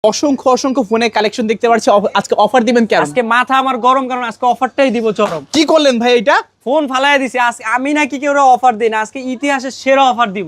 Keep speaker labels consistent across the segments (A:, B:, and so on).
A: অসংখ্য অসংখ্য ফোনের কালেকশন দেখতে পাচ্ছি। আজকে অফার দিবেন কেন?
B: আজকে মাথা আমার গরম, কারণ আজকে অফারটাই দিব চরম।
A: কি করলেন ভাই এটা?
B: ফোন ফালায় দিছি। আজকে আমি নাকি কেউ অফার দিই না, আজকে ইতিহাসের সেরা অফার দিব।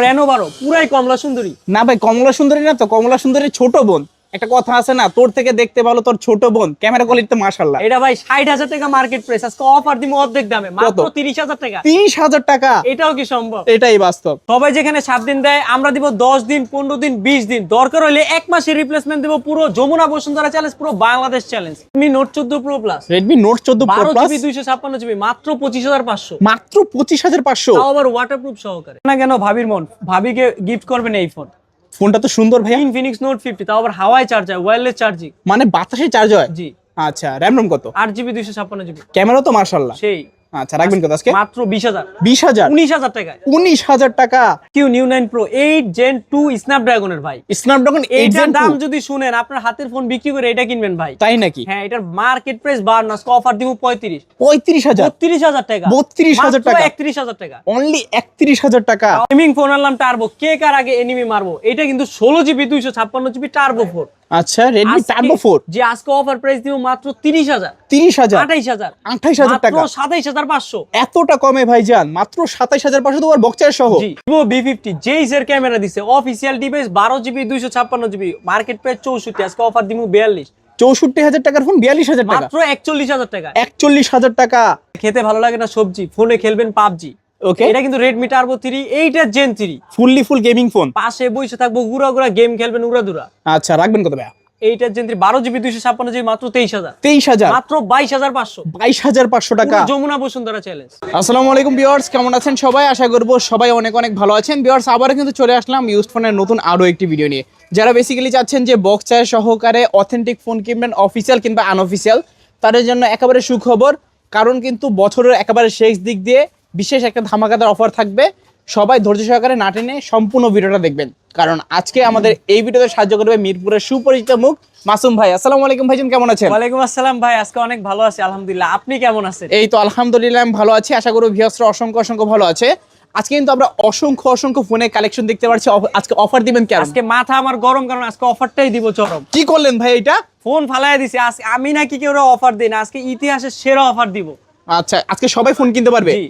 B: রেনো 12 পুরাই কমলা সুন্দরী।
A: না ভাই, কমলা সুন্দরী না তো, কমলা সুন্দরীর ছোট বোন। একটা কথা আছে না, তোর থেকে দেখতে ভালো তোর ছোট বোন। ক্যামেরা কোয়ালিটি তো মাশাআল্লাহ।
B: এটা ভাই 60,000 টাকা মার্কেট প্রাইস, আজকে অফার দিব অর্ধেক দামে, মাত্র 30,000 টাকা।
A: 30,000 টাকা?
B: এটাও কি সম্ভব?
A: এটাই বাস্তব।
B: সবাই যেখানে 7 দিন দেয়, আমরা দিব 10 দিন, 15 দিন, 20 দিন। দরকার হলে 1 মাসের রিপ্লেসমেন্ট দেব। পুরো যমুনা বসুন্ধরা চ্যালেঞ্জ, পুরো Bangladesh challenge. Redmi Note 14 Pro Plus,
A: Redmi Note 14 Pro
B: 12
A: Plus
B: GB 256 GB, মাত্র 25,500।
A: মাত্র 25,500?
B: তাও আবার ওয়াটারপ্রুফ সহকারে। না কেন ভাবির মন, ভাবিকে গিফট করবেন এই ফোন।
A: ফোনটা তো সুন্দর ভাই।
B: Infinix Note 50, তাও আবার হাওয়ায় চার্জ হয়, ওয়্যারলেস চার্জিং।
A: মানে বাতাসে চার্জ হয়?
B: জি।
A: আচ্ছা, র‍্যাম রম কত?
B: 8GB 256 GB।
A: ক্যামেরা তো মাশাআল্লাহ
B: সেই।
A: আচ্ছা, রাখবেন কত আজকে?
B: মাত্র 20,000।
A: 20,000?
B: 19,000 টাকায়।
A: 19,000 টাকা?
B: কিউ নিউ 9 Pro 8 Gen 2 স্ন্যাপড্রাগনের ভাই।
A: স্ন্যাপড্রাগন 8
B: এইটার
A: Gen 2?
B: দাম যদি শুনেন, আপনার হাতের ফোন বিক্রি করে এটা কিনবেন ভাই।
A: তাই নাকি?
B: হ্যাঁ, এটার মার্কেট প্রাইস 52, আজকে অফার দিব 35।
A: 35,000?
B: 32,000 টাকা।
A: 32,000 টাকা?
B: 31,000 টাকা।
A: অনলি 31,000 টাকা?
B: গেমিং ফোন আনলাম টার্বো, কে কার আগে এনিমি মারবো। এটা কিন্তু 16GB 256GB টার্বো ফোন।
A: আচ্ছা, Redmi Turbo 4?
B: যে আজকে অফার প্রাইস দিব মাত্র 30,000।
A: 30,000?
B: 28,000।
A: 28,000 টাকা?
B: মাত্র 27,500।
A: এতটা কমে ভাইজান? মাত্র 27,500 তোমার বক্সের সহ?
B: জি। Vivo V50 জেইস এর ক্যামেরা দিছে, official device, 12GB 256GB, market price 64, আজকে অফার দিব 42।
A: 64,000 টাকার ফোন 42,000 টাকা?
B: মাত্র 41,000 টাকা।
A: 41,000 টাকা?
B: খেতে ভালো লাগে না সবজি, ফোনে খেলবেন পাবজি।
A: ওকে।
B: এটা কিন্তু Redmi Turbo 3 8 Gen 3।
A: Full gaming phone?
B: পাশে বসে থাকবো, গুড়া গেম খেলবেন উড়াদুরা।
A: আচ্ছা, রাখবেন কত ভাই?
B: 8 Gen 3 12GB 256GB, মাত্র 23,000।
A: 23,000?
B: মাত্র 22,500।
A: 22,500 টাকা?
B: পুরো যমুনা বসুন্ধরা চ্যালেঞ্জ।
A: আসসালামু আলাইকুম ভিউয়ার্স, কেমন আছেন সবাই? আশা করব সবাই অনেক অনেক ভালো আছেন। ভিউয়ার্স, আবারও কিন্তু চলে আসলাম ইউজড ফোনের নতুন আরো একটি ভিডিও নিয়ে। যারা বেসিক্যালি চাচ্ছেন যে বক্স চার্জ সহকারে অথেন্টিক ফোন কিনবেন, অফিসিয়াল কিংবা আনঅফিসিয়াল, তাদের জন্য একেবারে সুখবর। কারণ কিন্তু বছরের একেবারে শেষ দিক দিয়ে বিশেষ একটা ধামাকাদার অফার থাকবে। সবাই ধৈর্য সহকারে না টেনে সম্পূর্ণ ভিডিওটা দেখবেন, কারণ আজকে আমাদের এই ভিডিওতে সাহায্য করবে মিরপুরের সুপরিচিত মুখ মাসুম ভাই। আসসালামু আলাইকুম ভাইজান, কেমন আছেন?
B: ওয়ালাইকুম আসসালাম ভাই, আজকে অনেক ভালো আছি আলহামদুলিল্লাহ। আপনি কেমন আছেন?
A: এই তো আলহামদুলিল্লাহ আমি ভালো আছি। আশা করি ভিউয়ার্সরা অসংখ্য অসংখ্য ভালো আছে। আজকে কিন্তু আমরা অসংখ্য অসংখ্য ফোনের কালেকশন দেখতে পাচ্ছি। আজকে অফার দিবেন কেন?
B: আজকে মাথা আমার গরম, কারণ আজকে অফারটাই দিব চরম।
A: কি করলেন ভাই এটা?
B: ফোন ফালায় দিছি। আজকে আমি নাকি কেউ অফার দিই না, আজকে ইতিহাসের সেরা অফার দিব।
A: আচ্ছা, আজকে সবাই ফোন কিনতে পারবে?
B: জি।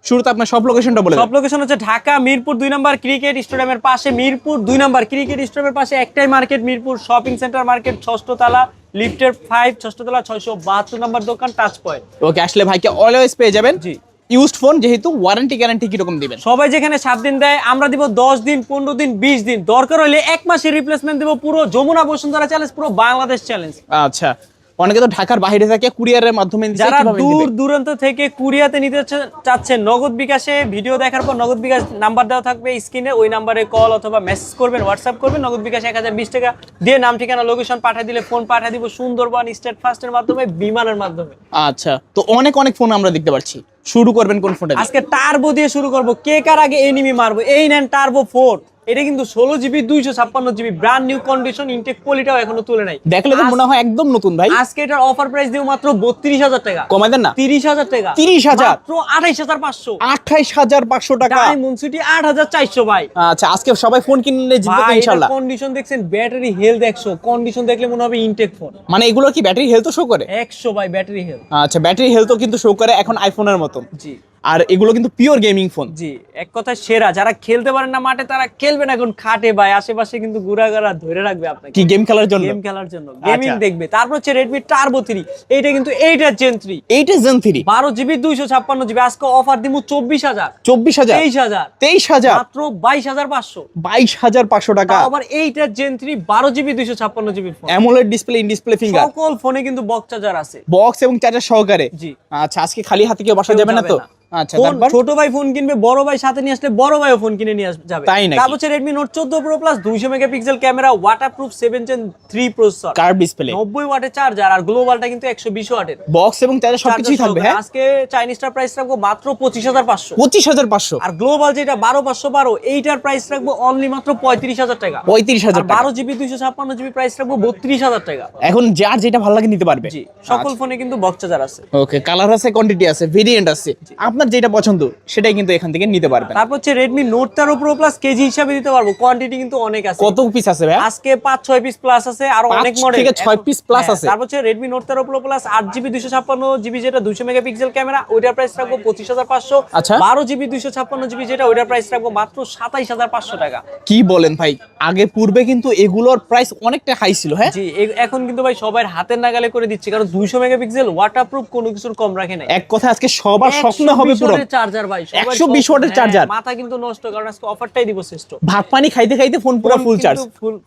A: শুরুতে আপনার সব লোকেশনটা বলে দেন।
B: সব লোকেশন হচ্ছে ঢাকা মিরপুর 2 নম্বর ক্রিকেট স্টেডিয়ামের পাশে, মিরপুর 2 নম্বর ক্রিকেট স্টেডিয়ামের পাশে একটাই market, Mirpur shopping centre market, 6ষ্ঠ তলা, লিফটের 5, 6ষ্ঠ তলা, 672 নম্বর দোকান, টাচ পয়েন্ট।
A: ওকে, আসলে ভাইকে অলওয়েজ পেয়ে যাবেন।
B: জি।
A: ইউজড ফোন যেহেতু, ওয়ারেন্টি গ্যারান্টি কি রকম দিবেন?
B: সবাই যেখানে 7 দিন দেয়, আমরা দিব 10 দিন, 15 দিন, 20 দিন। দরকার হলে 1 মাসের রিপ্লেসমেন্ট দেব। পুরো যমুনা বসুন্ধরা চ্যালেঞ্জ, পুরো বাংলাদেশ চ্যালেঞ্জ।
A: আচ্ছা, অনেকে তো ঢাকার বাইরে থাকে, কুরিয়ারের মাধ্যমে নিতে চায়,
B: যারা
A: কিভাবে
B: দূর
A: নিবে?
B: দূরান্ত থেকে কুরিয়াতে নিতে চাচ্ছেন, নগদ বিকাশে ভিডিও দেখার পর নগদ বিকাশ নাম্বার দেওয়া থাকবে স্ক্রিনে, ওই নাম্বারে কল অথবা মেসেজ করবেন, হোয়াটসঅ্যাপ করবেন। নগদ বিকাশ 1020 টাকা দিয়ে নাম ঠিকানা লোকেশন পাঠিয়ে দিলে ফোন পাঠিয়ে দিব সুন্দরবন স্টেট ফার্স্টের মাধ্যমে, বিমানের মাধ্যমে।
A: আচ্ছা, তো অনেক অনেক ফোন আমরা দেখতে পাচ্ছি। শুরু করবেন কোন ফোনটা দিয়ে?
B: আজকে টার্বো দিয়ে শুরু করব, কে কার আগে এনিমি মারবো। এই নেন টার্বো 4। এটা কিন্তু 16GB 256GB, brand new condition, intact কোয়ালিটিও এখনো তুলে নাই।
A: দেখলে তো মনে হয় একদম নতুন ভাই।
B: আজকে এটার অফার প্রাইস দিব মাত্র 32,000 টাকা।
A: কমাই দেন না?
B: 30,000 টাকা।
A: 30,000?
B: মাত্র 28,500।
A: 28,500 টাকা?
B: ডায়মন্ড সিটি 8,400 ভাই।
A: আচ্ছা, আজকে সবাই ফোন কিনলে জিতবে তো ইনশাআল্লাহ।
B: কন্ডিশন দেখছেন, ব্যাটারি হেলথ 100, কন্ডিশন দেখলে মনে হবে ইনটেক ফোন।
A: মানে এগুলো কি ব্যাটারি হেলথ শো করে?
B: 100 ভাই ব্যাটারি হেলথ।
A: আচ্ছা, ব্যাটারি হেলথও কিন্তু শো করে এখন আইফোনের মতন।
B: জি।
A: আর এগুলো কিন্তু পিওর গেমিং ফোন।
B: জি, এক কথা সেরা। যারা খেলতে পারেন না মাঠে, তারা খেলবেন এখন খাটে ভাই। আশেপাশে কিন্তু গুড়াগাড়া ধরে রাখবে আপনাকে।
A: কি গেম খেলার জন্য?
B: গেম খেলার জন্য, গেমিং দেখবে। তারপর হচ্ছে Redmi Turbo 3, এইটা কিন্তু 8 Gen 3,
A: 8 Gen 3,
B: 12GB 256GB। আজকে অফার দিব 24,000।
A: 24,000?
B: 23,000।
A: 23,000?
B: মাত্র 22,500।
A: 22,500 টাকা?
B: আবার 8 Gen 3 12GB 256GB phone.
A: AMOLED display, in display finger,
B: সকল ফোনে কিন্তু বক্স চার্জার আছে,
A: বক্স এবং চার্জার সহকারে।
B: জি।
A: আচ্ছা, আজকে খালি হাতে কেউ বাসা
B: কেউ
A: যাবে না তো?
B: না।
A: আচ্ছা,
B: ফোন
A: তারপর?
B: ছোট ভাই ফোন কিনবে, বড় ভাই সাথে নিয়ে আসলে বড় ভাইও ফোন কিনে নিয়ে যাবে।
A: তাই নাকি?
B: তারপর হচ্ছে Redmi Note 14 Pro Plus 200 megapixel camera, waterproof 7 Gen 3 processor,
A: curve display,
B: 90 ওয়াটের চার্জার, আর গ্লোবালটা কিন্তু 120 ওয়াটের।
A: বক্স এবং চার্জার সবকিছুই থাকবে। হ্যাঁ,
B: আজকে চাইনিজটার প্রাইস রাখবো মাত্র 25,500।
A: 25,500?
B: আর গ্লোবাল যেটা 12512, এইটার প্রাইস রাখবো অনলি মাত্র 35,000 টাকা।
A: 35,000 টাকা?
B: 12GB 256GB প্রাইস রাখবো 32,000 টাকা।
A: এখন যার যেটা ভালো লাগে নিতে পারবে।
B: জি, সকল ফোনে কিন্তু বক্স চার্জার আছে।
A: ওকে, কালার আছে, কোয়ান্টিটি আছে, ভেরিয়েন্ট আছে। আপনার আপনার যেটা পছন্দ সেটাই কিন্তু এখান থেকে নিতে পারবেন।
B: তারপর হচ্ছে Redmi Note 13 Pro Plus KG হিসাবে দিতে পারবো, কোয়ান্টিটি কিন্তু অনেক আছে।
A: কত পিস আছে ভাই?
B: আজকে 5-6 পিস প্লাস আছে, আর অনেক
A: 5
B: মডেল
A: থেকে 6 পিস প্লাস আছে।
B: তারপর হচ্ছে Redmi Note 13 Pro Plus 8GB 256GB যেটা 200 মেগাপিক্সেল ক্যামেরা, ওইটার প্রাইস রাখবো 25,500।
A: আচ্ছা।
B: 12GB 256GB যেটা, ওইটার প্রাইস রাখবো মাত্র 27,500 টাকা।
A: কি বলেন ভাই? আগে পূর্বে কিন্তু এগুলোর প্রাইস অনেকটা হাই ছিল। হ্যাঁ
B: জি, এখন কিন্তু ভাই সবার হাতের নাগালে করে দিচ্ছে, কারণ 200 মেগাপিক্সেল ওয়াটারপ্রুফ, কোনো কিছুর কম রাখে নাই।
A: এক কথা আজকে সবার স্বপ্ন হবে পুরো
B: চার্জার ভাই,
A: 120 ওয়াটের চার্জার।
B: মাথা কিন্তু নষ্ট, কারণ আজকে অফারটাই দিব শ্রেষ্ঠ।
A: ভাত পানি খাইতে খাইতে ফোন পুরো ফুল চার্জ।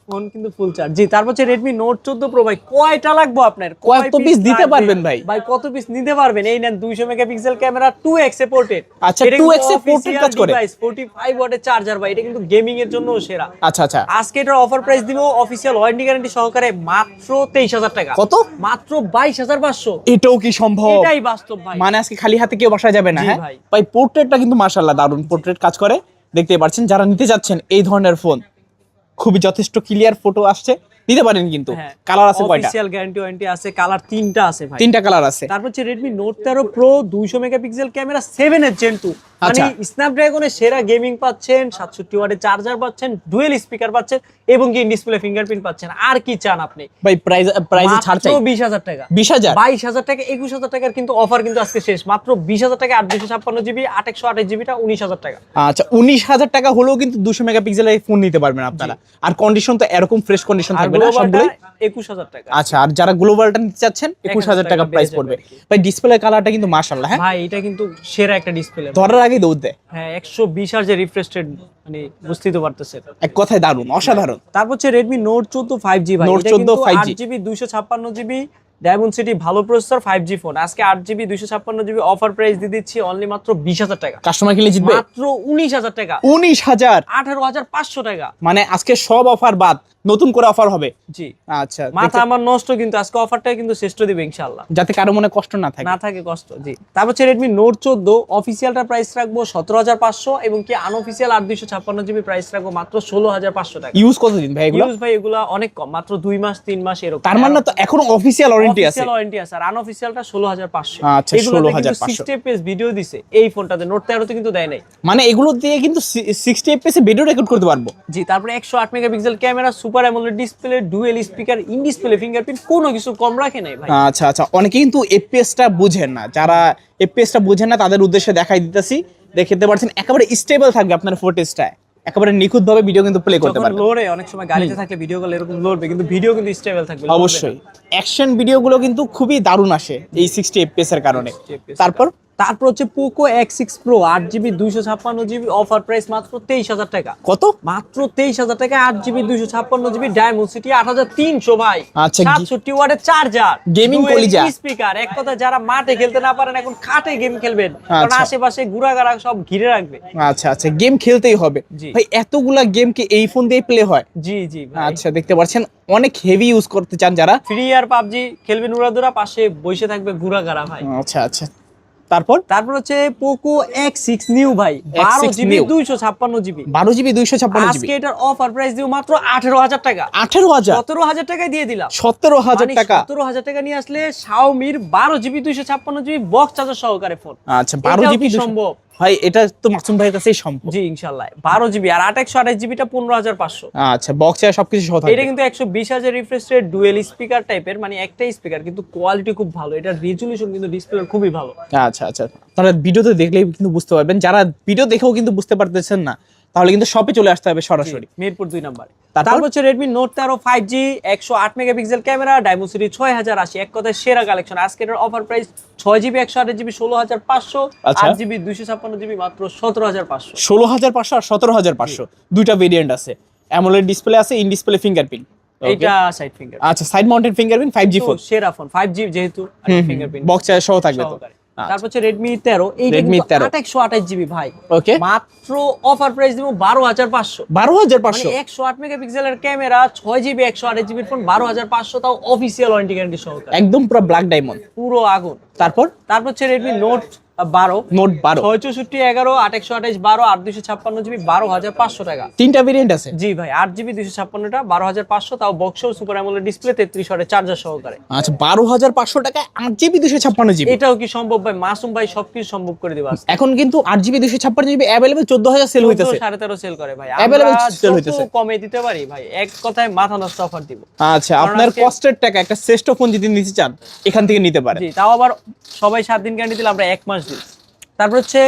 B: ফোন কিন্তু ফুল চার্জ। জি, তারপর হচ্ছে Redmi Note 14 Pro ভাই, কয়টা লাগবে আপনার?
A: কত পিস দিতে পারবেন ভাই?
B: ভাই কত পিস নিতে পারবেন? এই নেন 200 মেগাপিক্সেল ক্যামেরা, 2x এ পোর্টেড।
A: আচ্ছা, 2x এ পোর্টেড কাজ করে।
B: 45 ওয়াটের চার্জার ভাই, এটা কিন্তু গেমিং এর জন্য সেরা।
A: আচ্ছা আচ্ছা,
B: আজকে এটার অফার প্রাইস দিব অফিশিয়াল ওয়ারেন্টি গ্যারান্টি সহকারে মাত্র 23,000 টাকা।
A: কত?
B: মাত্র 22,500।
A: এটাও কি সম্ভব?
B: এটাই বাস্তব ভাই।
A: মানে আজকে খালি হাতে কেউ বাসা যাবে না।
B: জি
A: হ্যাঁ
B: ভাই।
A: ভাই, পোর্ট্রেটটা কিন্তু মাশাআল্লাহ দারুণ পোর্ট্রেট কাজ করে, দেখতে পাচ্ছেন। যারা নিতে যাচ্ছেন এই ধরনের ফোন, খুবই যথেষ্ট ক্লিয়ার ফোটো আসছে, নিতে পারেন। কিন্তু কালার আছে কয়টা?
B: অফিশিয়াল গ্যারান্টি ওয়ারেন্টি আছে, কালার 3টা আছে ভাই।
A: 3টা কালার আছে।
B: তারপর হচ্ছে Redmi Note 13 Pro 200 megapixel camera 7 এর Gen 2, মানে স্ন্যাপড্রাগনের সেরা গেমিং পাচ্ছেন, 67 ওয়াটের চার্জার পাচ্ছেন, ডুয়েল স্পিকার পাচ্ছেন, এবং কি ডিসপ্লে ফিঙ্গারপ্রিন্ট পাচ্ছেন। আর কি চান আপনি
A: ভাই? প্রাইসে ছাড় চাই।
B: 20,000 টাকা।
A: 20,000
B: 22,000 টাকা, 21,000 টাকার কিন্তু অফার কিন্তু আজকে শেষ। মাত্র 20,000 টাকা 856GB 828GBটা 19,000 টাকা।
A: আচ্ছা, 19,000 টাকা হলেও কিন্তু 200 মেগাপিক্সেলের ফোন নিতে পারবেন আপনারা। আর কন্ডিশন তো এরকম ফ্রেশ কন্ডিশন থাকবে না সবগুলোই।
B: 21,000 টাকা।
A: আচ্ছা, আর যারা গ্লোবালটা নিতে চাচ্ছেন 21,000 টাকা প্রাইস পড়বে। ভাই ডিসপ্লে কালারটা কিন্তু মাশাআল্লাহ। হ্যাঁ
B: ভাই, এটা কিন্তু সেরা একটা ডিসপ্লে।
A: ধরার আগেই দৌড় দেয়।
B: হ্যাঁ, 120 হার্জের রিফ্রেশ রেট, মানে বুঝতেই তো পারতেছেন।
A: এক কথায় দারুণ, অসাধারণ।
B: তারপর হচ্ছে Redmi Note 14 5G ভাই,
A: Note 14 5G
B: 8GB 256GB Dimensity ভালো প্রসেসর 5G ফোন। আজকে 8GB 256GB অফার প্রাইস দিয়ে দিচ্ছি অনলি মাত্র 20,000 টাকা।
A: কাস্টমার কিনলে জিতবে
B: মাত্র 19,000 টাকা।
A: 19,000
B: 18,500 টাকা।
A: মানে আজকে সব অফার বাদ, নতুন করে অফার হবে।
B: জি,
A: আচ্ছা,
B: মাথা আমার নষ্ট, কিন্তু আজকে অফারটা কিন্তু শ্রেষ্ঠ দিবে ইনশাআল্লাহ,
A: যাতে কারো মনে কষ্ট না থাকে।
B: না থাকে কষ্ট। জি, তারপর হচ্ছে Redmi Note 14 অফিসিয়ালটার প্রাইস রাখবো 17,500, এবং কি আনঅফিসিয়াল 8/256GB প্রাইস রাখবো মাত্র 16,500 টাকা।
A: ইউজ কতদিন ভাই এগুলো?
B: ইউজ ভাই এগুলা অনেক কম, মাত্র 2 মাস 3 মাস এরকম।
A: তার মানে তো এখনো অফিসিয়াল ওয়ারেন্টি আছে।
B: অফিসিয়াল ওয়ারেন্টি আছে, আর আনঅফিসিয়ালটা 16,500।
A: আচ্ছা, 16,500
B: 60 fps ভিডিও দিছে এই ফোনটাতে, Note 13 তে কিন্তু দেয় নাই।
A: মানে এগুলো দিয়ে কিন্তু 60 fps এ ভিডিও রেকর্ড করতে পারবো।
B: জি, তারপরে 108 megapixel camera, super AMOLED display, dual speaker, in display fingerprint, কোনো কিছু কম রাখে নাই ভাই।
A: আচ্ছা আচ্ছা, অনেকে কিন্তু এফপিএসটা বুঝেন না। যারা এফপিএসটা বুঝেন না তাদের উদ্দেশ্যে দেখাই দিতেছি। দেখতে পাচ্ছেন একেবারে স্টেবল থাকবে আপনার ফুটেজটা, একেবারে নিখুঁত ভাবে ভিডিও কিন্তু প্লে করতে পারবেন।
B: লোরে অনেক সময় গাড়িতে থাকলে ভিডিও কল এরকম লড়বে, কিন্তু ভিডিও কিন্তু স্টেবল থাকবে।
A: অবশ্যই অ্যাকশন ভিডিওগুলো কিন্তু খুবই দারুণ আসে এই 60 এফপিএস এর কারণে।
B: তারপর হচ্ছে Poco X6 Pro 8GB 256GB offer price মাত্র 23,000 টাকা।
A: কত?
B: মাত্র 23,000 টাকা 8GB 256GB Dimensity 8,300 ভাই।
A: আচ্ছা,
B: 67 ওয়াটের চার্জার,
A: গেমিং কলিজা
B: স্পিকার। এক কথা, যারা মাঠে খেলতে না পারেন এখন খাটে গেম খেলবেন, কারণ আশেপাশে গুড়াগাড়া সব ঘিরে রাখবে।
A: আচ্ছা আচ্ছা, গেম খেলতেই হবে ভাই। এতগুলা গেম কি এই ফোন দিয়ে প্লে হয়?
B: জি জি ভাই।
A: আচ্ছা, দেখতে পাচ্ছেন অনেক হেভি ইউজ করতে চান যারা,
B: ফ্রি আর পাবজি খেলবেন উড়াদুরা, পাশে বসে থাকবে গুড়াগাড়া ভাই।
A: আচ্ছা আচ্ছা, তারপর
B: হচ্ছে Poco X6 New ভাই, 12GB 256GB
A: 12GB 256GB।
B: আজকে এটার অফার প্রাইস দিব মাত্র 18,000 টাকা।
A: 18,000?
B: 17,000 টাকায় দিয়ে দিলাম।
A: 17,000 টাকা?
B: 17,000 টাকা নিয়ে আসলে Xiaomi 12GB 256GB box charger সহকারে ফোন।
A: আচ্ছা, 12GB
B: সম্ভব
A: ভাই? এটা তো মাসুম ভাইয়ের কাছেই সম্ভব।
B: জি ইনশাআল্লাহ। 12GB আর 8/128GBটা 15,500।
A: আচ্ছা, বক্স চার্জার সবকিছু সহ থাকবে।
B: এটা কিন্তু 120 হার্জের রিফ্রেশ রেট, ডুয়েল স্পিকার টাইপের, মানে একটাই স্পিকার কিন্তু কোয়ালিটি খুব ভালো। এটার রেজোলিউশন কিন্তু ডিসপ্লে খুবই ভালো।
A: আচ্ছা আচ্ছা, তাহলে ভিডিওতে দেখলেই কিন্তু বুঝতে পারবেন। যারা ভিডিও দেখেও কিন্তু বুঝতে পারতেছেন না, তাহলে কিন্তু শপে চলে আসতে হবে সরাসরি,
B: মিরপুর 2 নম্বরে। তারপর হচ্ছে Redmi Note 13 5G 108 megapixel camera, Dimensity 6080, এক কথায় সেরা কালেকশন। আজকে এর offer price 6GB 128GB 16,500, 8GB 256GB মাত্র 17,500।
A: 16,500 আর 17,500 দুইটা ভেরিয়েন্ট আছে। অ্যামোলেড ডিসপ্লে আছে, ইন ডিসপ্লে ফিঙ্গারপ্রিন্ট।
B: এটা সাইড ফিঙ্গার।
A: আচ্ছা, side mounted fingerprint 5G phone,
B: সেরা ফোন 5G যেহেতু ফিঙ্গারপ্রিন্ট
A: বক্স চার্জার সহ থাকবে তো।
B: তারপর হচ্ছে Redmi 13, এইটা
A: Redmi
B: কিন্তু
A: 13
B: 828GB ভাই।
A: ওকে,
B: মাত্র অফার প্রাইস দিব 12,500।
A: 12,500?
B: 108 মেগাপিক্সেলের ক্যামেরা, 6GB 128GB ফোন, 12,500, তাও অফিশিয়াল ওয়ারেন্টি গ্যারান্টি সহকারে।
A: একদম পুরো ব্ল্যাক ডায়মন্ড,
B: পুরো আগুন।
A: তারপর
B: তারপর হচ্ছে রেডমি নোট 12
A: নোট 12
B: 664 11 828 12 আর 256 জিবি 12,500 টাকা।
A: তিনটা ভেরিয়েন্ট আছে।
B: জি ভাই 8 জিবি 256টা 12,500, তাও বক্স সুপার অ্যামোলেড ডিসপ্লে 33 ওয়াটের চার্জার সহকারে।
A: আচ্ছা 12,500 টাকায় 8GB 256GB।
B: এটাও কি সম্ভব ভাই? মাসুম ভাই সবকিছু সম্ভব করে দিবা।
A: এখন কিন্তু 8GB 256GB अवेलेबल 14000 সেল হইতাছে।
B: 13.5 সেল করে ভাই।
A: Available
B: আমরা
A: sell হইতাছে।
B: কমে দিতে পারি ভাই, এক কথায় মাথা নষ্ট অফার দিব।
A: আচ্ছা আপনার কষ্টের টাকা একটা শ্রেষ্ঠ ফোন যদি নিতে চান এখান থেকে নিতে পারেন।
B: জি, তাও আবার সবাই 7 দিন গ্যারান্টি দিলে আমরা 1 মাস দিই। তারপর হচ্ছে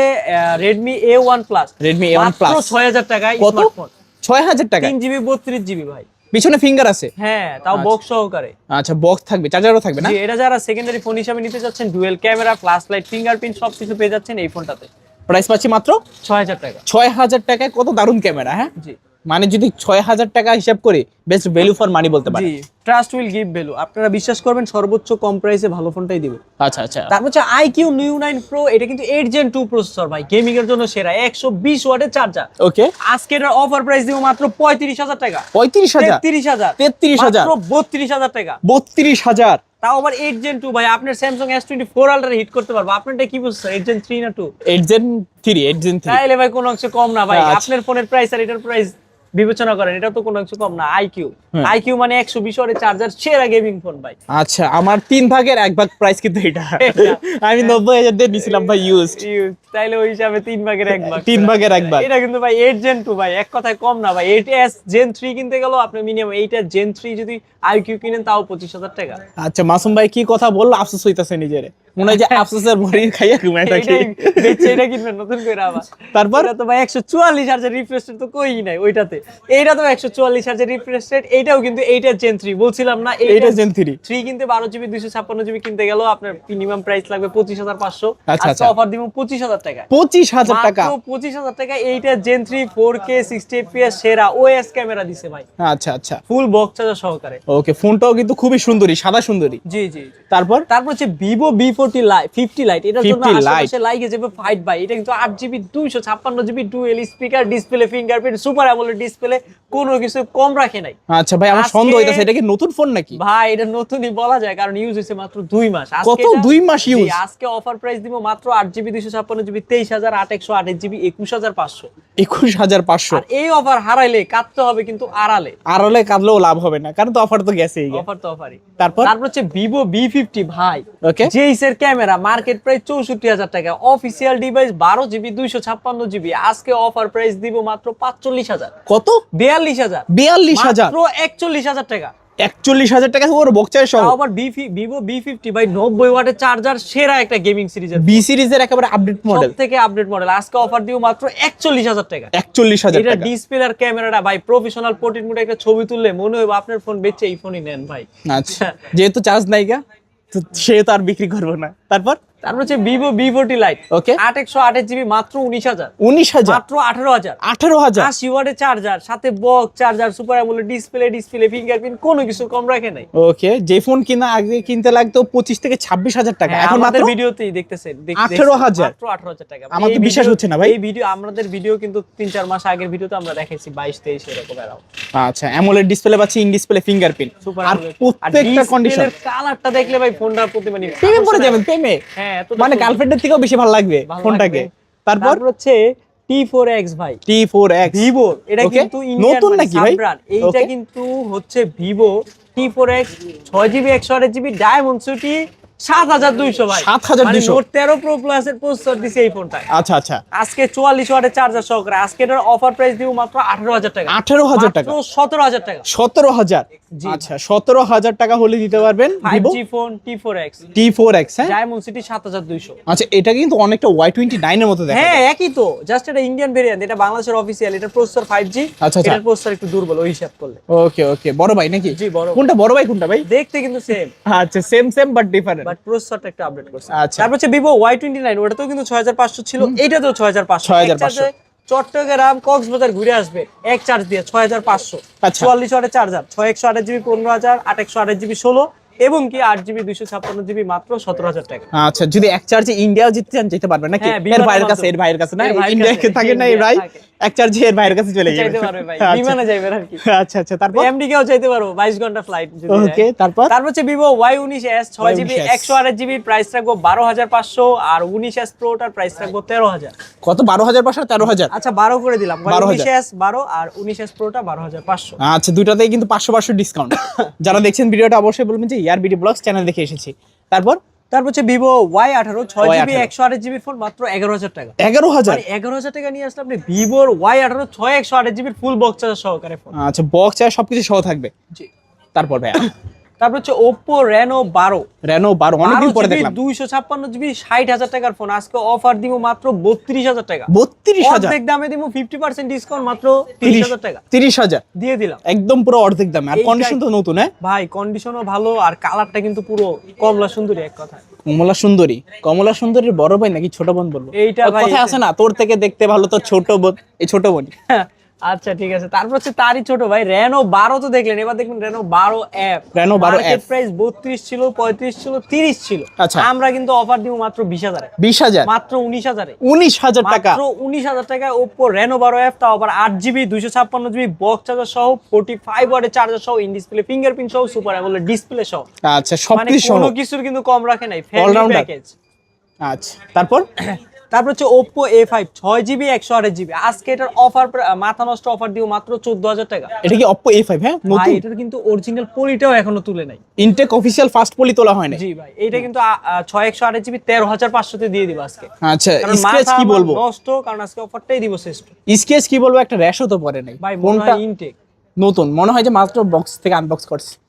B: Redmi A1 Plus,
A: Redmi A1
B: মাত্র
A: Plus
B: 6000 টাকায়
A: কত?
B: স্মার্টফোন।
A: 6000 টাকা।
B: 3GB 32GB ভাই।
A: পিছনে ফিঙ্গার আছে।
B: হ্যাঁ, তাও বক্স সহকারে।
A: আচ্ছা বক্স থাকবে, চার্জারও থাকবে না?
B: জি, এটা যারা সেকেন্ডারি ফোন হিসেবে নিতে যাচ্ছেন, dual camera, flash light, fingerprint সবকিছু পেয়ে যাচ্ছেন এই ফোনটাতে।
A: প্রাইস পাচ্ছি মাত্র
B: 6000 টাকা।
A: 6000 টাকায়। কত দারুণ ক্যামেরা। হ্যাঁ
B: জি
A: মানে যদি 6000 টাকা হিসাব করি বেস্ট ভ্যালু ফর মানি বলতে পারি।
B: জি, ট্রাস্ট উইল গিভ ভ্যালু। আপনারা বিশ্বাস করবেন সর্বোচ্চ কম প্রাইসে ভালো ফোনটাই দিবে।
A: আচ্ছা আচ্ছা
B: তারপর হচ্ছে IQ Neo 9 Pro, এটা কিন্তু 8 Gen 2 প্রসেসর ভাই, গেমিং এর জন্য সেরা, 120 ওয়াটের চার্জার।
A: ওকে
B: আজকে এটার অফার প্রাইস দিব মাত্র 35000 টাকা।
A: 35000
B: 33000
A: 33000
B: মাত্র 32000 টাকা।
A: 32000
B: তাও আবার 8 Gen 2 ভাই, আপনার Samsung S24 Ultra হিট করতে পারবো। আপনারটা কি বুঝছেন, 8 Gen 3 না 2?
A: 8 Gen 3 8 Gen 3
B: তাইলে ভাই কোনো অংশ কম না ভাই।
A: আচ্ছা।
B: আপনার ফোনের প্রাইস আর এটার প্রাইস বিবেচনা করেন, এটা তো কোনো অংশ কম না। IQ মানে 120 ওয়াটের চার্জার, সেরা গেমিং ফোন ভাই।
A: আচ্ছা আমার 3 ভাগের 1 ভাগ প্রাইস কিন্তু এটা। আমি 90000 দিয়ে নিছিলাম ভাই ইউজড।
B: তাইলে ওই হিসাবে 3 ভাগের 1 ভাগ।
A: 3 ভাগের 1 ভাগ।
B: এটা কিন্তু ভাই 8 Gen 2 ভাই, এক কথায় কম না ভাই। 8s Gen 3 কিনতে গেল আপনি মিনিমাম 8s Gen 3 যদি IQ কিনেন তাও 25000 টাকা।
A: আচ্ছা মাসুম ভাই কি কথা বললো, আফসোস হইতাছে নিজেরে। মনে হয় যে আফসোসের মরি খাইয়া ঘুমায় থাকি।
B: এটাই বেচে এটা কিনবেন নতুন করে আবার।
A: তারপর
B: এটা তো ভাই 144 হার্জের রিফ্রেশ রেট তো কই নাই ওইটাতে। এইটা তো 144 হার্জের রিফ্রেশ রেট, এইটাও কিন্তু 8s Gen 3 বলছিলাম না।
A: 8 Gen 3
B: 3 কিনতে 12GB 256GB কিনতে গেল আপনার মিনিমাম প্রাইস লাগবে 25500।
A: আচ্ছা,
B: আজকে
A: আচ্ছা।
B: অফার দিব 25000 টাকা।
A: 25000 টাকা।
B: মাত্র 25000 টাকা। এইটা Gen 3 4K 60fps সেরা OS ক্যামেরা দিছে ভাই,
A: আচ্ছা আচ্ছা
B: ফুল বক্স চার্জার সহকারে।
A: ওকে ফোনটাও কিন্তু খুবই সুন্দরী, সাদা সুন্দরী।
B: জি জি।
A: তারপর
B: হচ্ছে Vivo V40 Lite 50 Lite, এটার জন্য
A: 50 Lite।
B: আশেপাশে লাইকে যাবে ফাইট ভাই। এটা কিন্তু 8GB 256GB dual speaker, display fingerprint, super AMOLED display, কোনো কিছু কম রাখে নাই।
A: আচ্ছা ভাই আমার
B: আজকে-
A: সন্দেহ হইতাছে এটা কি নতুন ফোন নাকি?
B: ভাই এটা নতুনই বলা যায়, কারণ ইউজ হয়েছে মাত্র 2 মাস। আজকে
A: কত?
B: এটা-
A: 2 মাস
B: জি,
A: ইউজ?
B: আজকে অফার প্রাইস দিব মাত্র 8GB 256GB 23000, 828GB 21500।
A: 21500।
B: আর এই অফার হারাইলে কাটতে হবে কিন্তু আড়ালে।
A: আরলে কাটলেও লাভ হবে না, কারণ তো অফার তো গেছেই।
B: অফার তো অফারই।
A: তারপর
B: হচ্ছে Vivo V50 ভাই,
A: ওকে
B: জেইস এর ক্যামেরা মার্কেট প্রাইস 64000 টাকা, অফিসিয়াল ডিভাইস 12GB 256GB। আজকে অফার প্রাইস দিব মাত্র 45000।
A: কত?
B: 42000।
A: 42000
B: মাত্র 41000 টাকা।
A: 41000 টাকা ওর বক্সের সহ।
B: তাও আবার Vivo V50 ভাই 90 ওয়াটের চার্জার, সেরা একটা গেমিং সিরিজের
A: বি সিরিজের একেবারে আপডেট মডেল।
B: সবথেকে আপডেট মডেল। আজকে অফার দিব মাত্র 41000 টাকা।
A: 41000
B: এটা
A: টাকা।
B: ডিসপ্লে আর ক্যামেরাটা ভাই প্রফেশনাল পোর্ট্রেট মোডে একটা ছবি তুললে মনে হবে আপনার ফোন বেচে এই ফোনই নেন ভাই।
A: আচ্ছা যেহেতু চার্জ নাইগা তো সে তো আর বিক্রি করবো না। তারপর
B: হচ্ছে Vivo V40 Lite,
A: ওকে
B: 8128GB মাত্র 19000।
A: 19000
B: মাত্র 18000।
A: 18000
B: 80 ওয়াটের চার্জার, সাথে box charger, super AMOLED display fingerprint, কোনো কিছু কম রাখে নাই।
A: ওকে যে ফোন কিনা আগে কিনতে লাগতো 25 থেকে 26000 টাকা,
B: হ্যাঁ,
A: এখন মাত্র
B: আমাদের ভিডিওতেই দেখতেছেন
A: 18000
B: মাত্র 18000 টাকা।
A: আমার তো
B: এই
A: বিশ্বাস
B: ভিডিও-
A: হচ্ছে না ভাই।
B: এই ভিডিও আমাদের ভিডিও কিন্তু 3-4 মাস আগের ভিডিওতে আমরা দেখাইছি 22-23 এরকম অ্যারাউন্ড।
A: আচ্ছা অ্যামোলেড ডিসপ্লে পাচ্ছি, ইন ডিসপ্লে ফিঙ্গারপ্রিন্ট,
B: সুপার
A: আর প্রত্যেকটা কন্ডিশন।
B: কালারটা দেখলে ভাই ফোনটার প্রতি মানে
A: প্রেমে পড়ে যাবেন, প্রেমে।
B: হ্যাঁ, এত
A: মানে গার্লফ্রেন্ডের থেকেও বেশি ভালো লাগবে
B: ভালো
A: ফোনটাকে।
B: লাগবে।
A: তারপর
B: হচ্ছে T4X ভাই,
A: T4X
B: ভিভো। এটা
A: Okay,
B: কিন্তু
A: নতুন নাকি ভাই?
B: ব্র্যান্ড। এইটা
A: Okay.
B: কিন্তু হচ্ছে Vivo T4X 6GB 128GB diamond city 7200 ভাই।
A: 7200
B: নোট 13 প্রো প্লাস এর প্রসেসর দিছে এই ফোনটায়।
A: আচ্ছা আচ্ছা
B: আজকে 44 ওয়াটের চার্জার সহকারে। আজকে এটার অফার প্রাইস দিব মাত্র 18000 টাকা।
A: 18000 টাকা।
B: মাত্র 17000 টাকা।
A: 17000
B: জি।
A: আচ্ছা 17000 টাকা হলে দিতে পারবেন Vivo
B: 5G phone T4X
A: T4X। হ্যাঁ
B: ডায়মন্ড সিটি 7200।
A: আচ্ছা এটা কিন্তু অনেকটা Y29 এর মতো দেখা
B: হ্যাঁ
A: যায়।
B: একই তো, জাস্ট এটা ইন্ডিয়ান ভেরিয়েন্ট, এটা বাংলাদেশের অফিসিয়াল। এটার প্রসেসর 5G,
A: আচ্ছা, আচ্ছা।
B: এটার প্রসেসর একটু দুর্বল ওই হিসাব করলে।
A: ওকে ওকে বড় ভাই নাকি?
B: জি, বড় ভাই।
A: কোনটা বড় ভাই কোনটা ভাই?
B: দেখতে কিন্তু সেম,
A: আচ্ছা সেম বাট ডিফারেন্ট।
B: বাট প্রসেসরটা একটু আপডেট করছে।
A: আচ্ছা।
B: তারপর হচ্ছে Vivo Y29, ওটাতেও কিন্তু 6500 ছিল, এটাতেও 6500।
A: 6500
B: চট্টগ্রাম কক্সবাজার ঘুরে আসবে এক চার্জ দিয়ে 6500।
A: আচ্ছা।
B: 44 ওয়াটের চার্জার, 6128GB 15000, 828GB 16, এবং কি 8GB 256GB মাত্র 17000 টাকা।
A: আচ্ছা যদি এক চার্জে ইন্ডিয়াও যেতে চান যেতে পারবেন নাকি?
B: হ্যাঁ,
A: এর
B: বিমানের
A: ভাইয়ের কাছে,
B: মাধ্যমে।
A: এর ভাইয়ের কাছে না,
B: এর ভাইয়ের
A: ইন্ডিয়া
B: কাছে,
A: থাকে না এই
B: ইন্ডিয়া
A: ভাই।
B: থাকে।
A: এক চার্জে এর ভাইয়ের কাছে চলে যাবে,
B: চাইতে পারবে ভাই,
A: আচ্ছা।
B: বিমানে যাইবে আর কি।
A: আচ্ছা আচ্ছা, তারপর
B: এমডি কেও চাইতে পারো, 22 ঘন্টা ফ্লাইট যদি
A: ওকে,
B: যায়।
A: তারপর
B: তারপর হচ্ছে Vivo Y19s 6GB
A: Y19s
B: 128GB price রাখবো 12,500, আর 19s প্রোটার প্রাইস রাখবো 13,000।
A: কত, 12,500 13,000?
B: আচ্ছা 12 করে দিলাম,
A: 12,000
B: Y19s 12 আর 19s প্রোটা 12,500।
A: আচ্ছা, দুইটাতেই কিন্তু 500 ডিসকাউন্ট। যারা দেখছেন ভিডিওটা অবশ্যই বলবেন যে ইয়ার বিডি ব্লগস চ্যানেল দেখে এসেছি। তারপর
B: হচ্ছে Vivo Y18 6GB
A: Y18
B: 128GB phone মাত্র 11,000 টাকা।
A: 11,000?
B: মানে 11,000 টাকা নিয়ে আসলে আপনি ভিভোর Y18 6 128GB full box charger সহকারে ফোন।
A: আচ্ছা, বক্স আর সবকিছু সহ থাকবে।
B: জি।
A: তারপর ভাই
B: তারপর হচ্ছে Oppo Reno 12
A: অনেকদিন পরে দেখলাম।
B: 256GB 60,000 টাকার ফোন, আজকে অফার দিব মাত্র 32,000 টাকা।
A: 32,000?
B: অর্ধেক দামে দিব, 50% ডিসকাউন্ট, মাত্র 30,000 টাকা
A: 30,000
B: দিয়ে দিলাম।
A: একদম পুরো অর্ধেক দামে, আর
B: এইটাই-
A: কন্ডিশন তো নতুন। হ্যাঁ
B: ভাই কন্ডিশনও ভালো, আর কালারটা কিন্তু পুরো কমলা সুন্দরী এক কথা।
A: কমলা সুন্দরীর বড় ভাই নাকি ছোট বোন বলবো?
B: এইটা
A: ওর
B: ভাই,
A: কথা আছে না, তোর থেকে দেখতে ভালো তোর ছোট বোন, এই ছোট বোন।
B: আচ্ছা ঠিক আছে। তারপর হচ্ছে তারই ছোট ভাই Reno 12 তো দেখলেন, এবার দেখবেন Reno 12 app.
A: Reno 12
B: market
A: F।
B: Price 32 ছিল, 35 ছিল, 30 ছিল।
A: আচ্ছা।
B: আমরা কিন্তু অফার দিব মাত্র 20,000 এ,
A: 20,000?
B: মাত্র 19,000 এ।
A: 19,000 টাকা?
B: মাত্র 19,000 টাকায় Oppo Reno 12 অ্যাপ, তাও আবার 8GB 256GB বক্স চার্জার সহ, 45 ওয়াটের চার্জার সহ, ইন ডিসপ্লে ফিঙ্গারপ্রিন্ট সহ, সুপার অ্যামোলেড ডিসপ্লে সহ।
A: আচ্ছা,
B: মানে
A: সবকিছু সহ।
B: কোনো কিছুর কিন্তু কম রাখে নাই, ফ্যামিলি
A: All-rounder।
B: প্যাকেজ।
A: আচ্ছা, তারপর
B: তারপর হচ্ছে Oppo A5 6GB 128GB, আজকে এটার অফার মাথা নষ্ট অফার দিও মাত্র 14,000 টাকা।
A: এটা কি Oppo A5? হ্যাঁ,
B: ভাই
A: নতুন
B: এটার কিন্তু অরিজিনাল পলিটাও এখনো তুলে নাই।
A: ইনটেক অফিশিয়াল ফার্স্ট পলি তোলা হয় না।
B: জি ভাই, এটা কিন্তু 6 128GB 13,500 তে দিয়ে দিব আজকে।
A: আচ্ছা,
B: কারণ
A: স্ক্র্যাচ
B: মাথা
A: কি
B: আমার
A: বলবো?
B: নষ্ট, কারণ আজকে অফারটাই দিব শ্রেষ্ঠ।
A: স্ক্র্যাচ কি বলবো, একটা র্যাশও তো পরে নাই
B: ভাই মনে
A: ফোনটা,
B: হয় ইনটেক।
A: নতুন মনে হয় যে মাত্র বক্স থেকে আনবক্স করছে।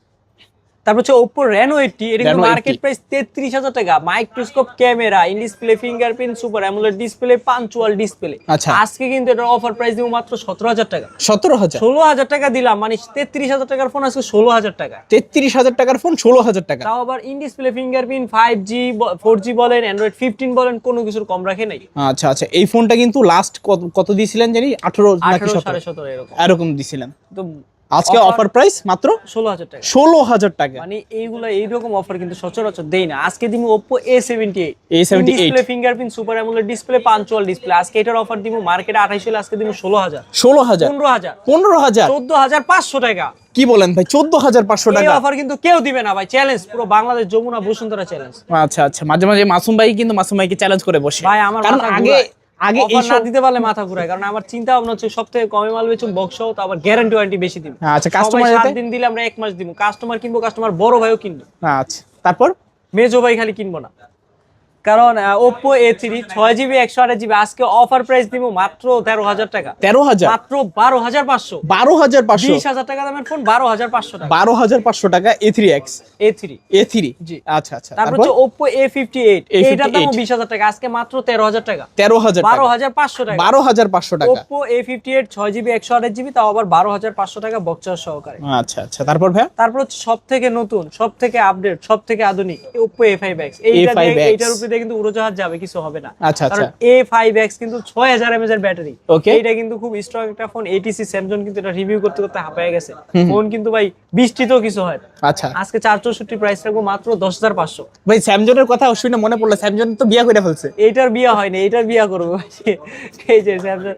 B: তারপর হচ্ছে Oppo Reno 80, এটা কিন্তু
A: Reno
B: মার্কেট
A: 80
B: প্রাইস 33,000 টাকা। Microscope camera, in display fingerprint, super AMOLED display, punctual display.
A: আচ্ছা।
B: আজকে কিন্তু এটার অফার প্রাইস দিব মাত্র 17,000 টাকা।
A: 17,000?
B: 16,000 টাকা দিলাম, মানে 33,000 টাকার ফোন আজকে 16,000 টাকা।
A: 33,000 টাকার ফোন 16,000 টাকা?
B: তাও আবার in display fingerprint, 5G 4G বলেন, অ্যান্ড্রয়েড 15 বলেন, কোনো কিছুর কম রাখে নাই।
A: আচ্ছা আচ্ছা, এই ফোনটা কিন্তু লাস্ট কত দিয়েছিলেন জানি, 18 নাকি
B: 18
A: 17
B: 17.5 এরকম।
A: এরকম দিছিলেন।
B: তো
A: আজকে অফার প্রাইস মাত্র
B: 16,000 টাকা।
A: 16,000 টাকা।
B: মানে এইরকম অফার কিন্তু সচরাচর দেই না। আজকে দিব Oppo A78
A: A78
B: display fingerprint, super AMOLED display, punctual display. আজকে এটার অফার দিব মার্কেটে 28 হলে আজকে দিব 16,000
A: 16,000
B: 15,000
A: 15,000
B: 14,500 টাকা।
A: কি বলেন ভাই, 14,500
B: এই
A: টাকা?
B: অফার কিন্তু কেউ দিবে না ভাই, চ্যালেঞ্জ পুরো বাংলাদেশ, যমুনা বসুন্ধরা চ্যালেঞ্জ।
A: আচ্ছা আচ্ছা, মাঝে মাঝে মাসুম ভাই কিন্তু মাসুম ভাইকে চ্যালেঞ্জ করে বসে।
B: ভাই আমার
A: কারণ
B: মাথা
A: আগে
B: ঘুরায়।
A: আগে এই
B: অফার না দিতে পারলে মাথা ঘুরায়, কারণ আমার চিন্তা ভাবনা হচ্ছে সবথেকে কমে মাল বেচুম বক্স সহ, তো আবার গ্যারান্টি ওয়ারেন্টি বেশি দিব।
A: আচ্ছা, কাস্টমার
B: 7
A: যাতে
B: দিন দিলে আমরা 1 মাস দিব। কাস্টমার কিনবো, কাস্টমার বড় ভাইও কিনবো,
A: আচ্ছা, তারপর
B: মেজো ভাই খালি কিনবো না। কারণ Oppo A3 6GB 128GB আজকে অফার প্রাইস দিব মাত্র 13,000 টাকা।
A: 13,000?
B: মাত্র 12,500।
A: 12,500?
B: 20,000 টাকা দামের ফোন 12,500 টাকা।
A: 12,500 টাকা A3X
B: A3
A: A3?
B: জি।
A: আচ্ছা আচ্ছা,
B: তারপর
A: তারপর
B: হচ্ছে Oppo A58, এইটার দাম 20,000 টাকা, আজকে মাত্র 13,000 টাকা।
A: 13,000 টাকা?
B: 12,500 টাকা।
A: 12,500 টাকা?
B: Oppo A58 6GB 128GB, তাও আবার 12,500 টাকা বক্স সহকারে।
A: আচ্ছা আচ্ছা, তারপর ভাই
B: তারপর হচ্ছে সব থেকে নতুন, সব থেকে আপডেট, সব থেকে আধুনিক Oppo A5X।
A: A5X
B: এইটার উপরে দিয়ে কিন্তু উড়োজাহাজ যাবে, কিছু হবে না।
A: আচ্ছা,
B: কারণ
A: আচ্ছা।
B: A5X কিন্তু 6000 mAh এর ব্যাটারি।
A: Okay.
B: এটা কিন্তু খুব স্ট্রং একটা ফোন। ATC স্যামসাং কিন্তু এটা রিভিউ করতে করতে হাঁপায়ে গেছে। ফোন কিন্তু ভাই বৃষ্টিতেও কিছু হয় না।
A: আচ্ছা
B: আজকে 464 প্রাইস রাখবো মাত্র 10,500।
A: ভাই, স্যামজনের কথা শুনে মনে পড়লো, স্যামজন তো বিয়ে করে ফেলছে।
B: এইটার বিয়া হয়নি, এইটার বিয়া করবো। এই যে স্যামসাং,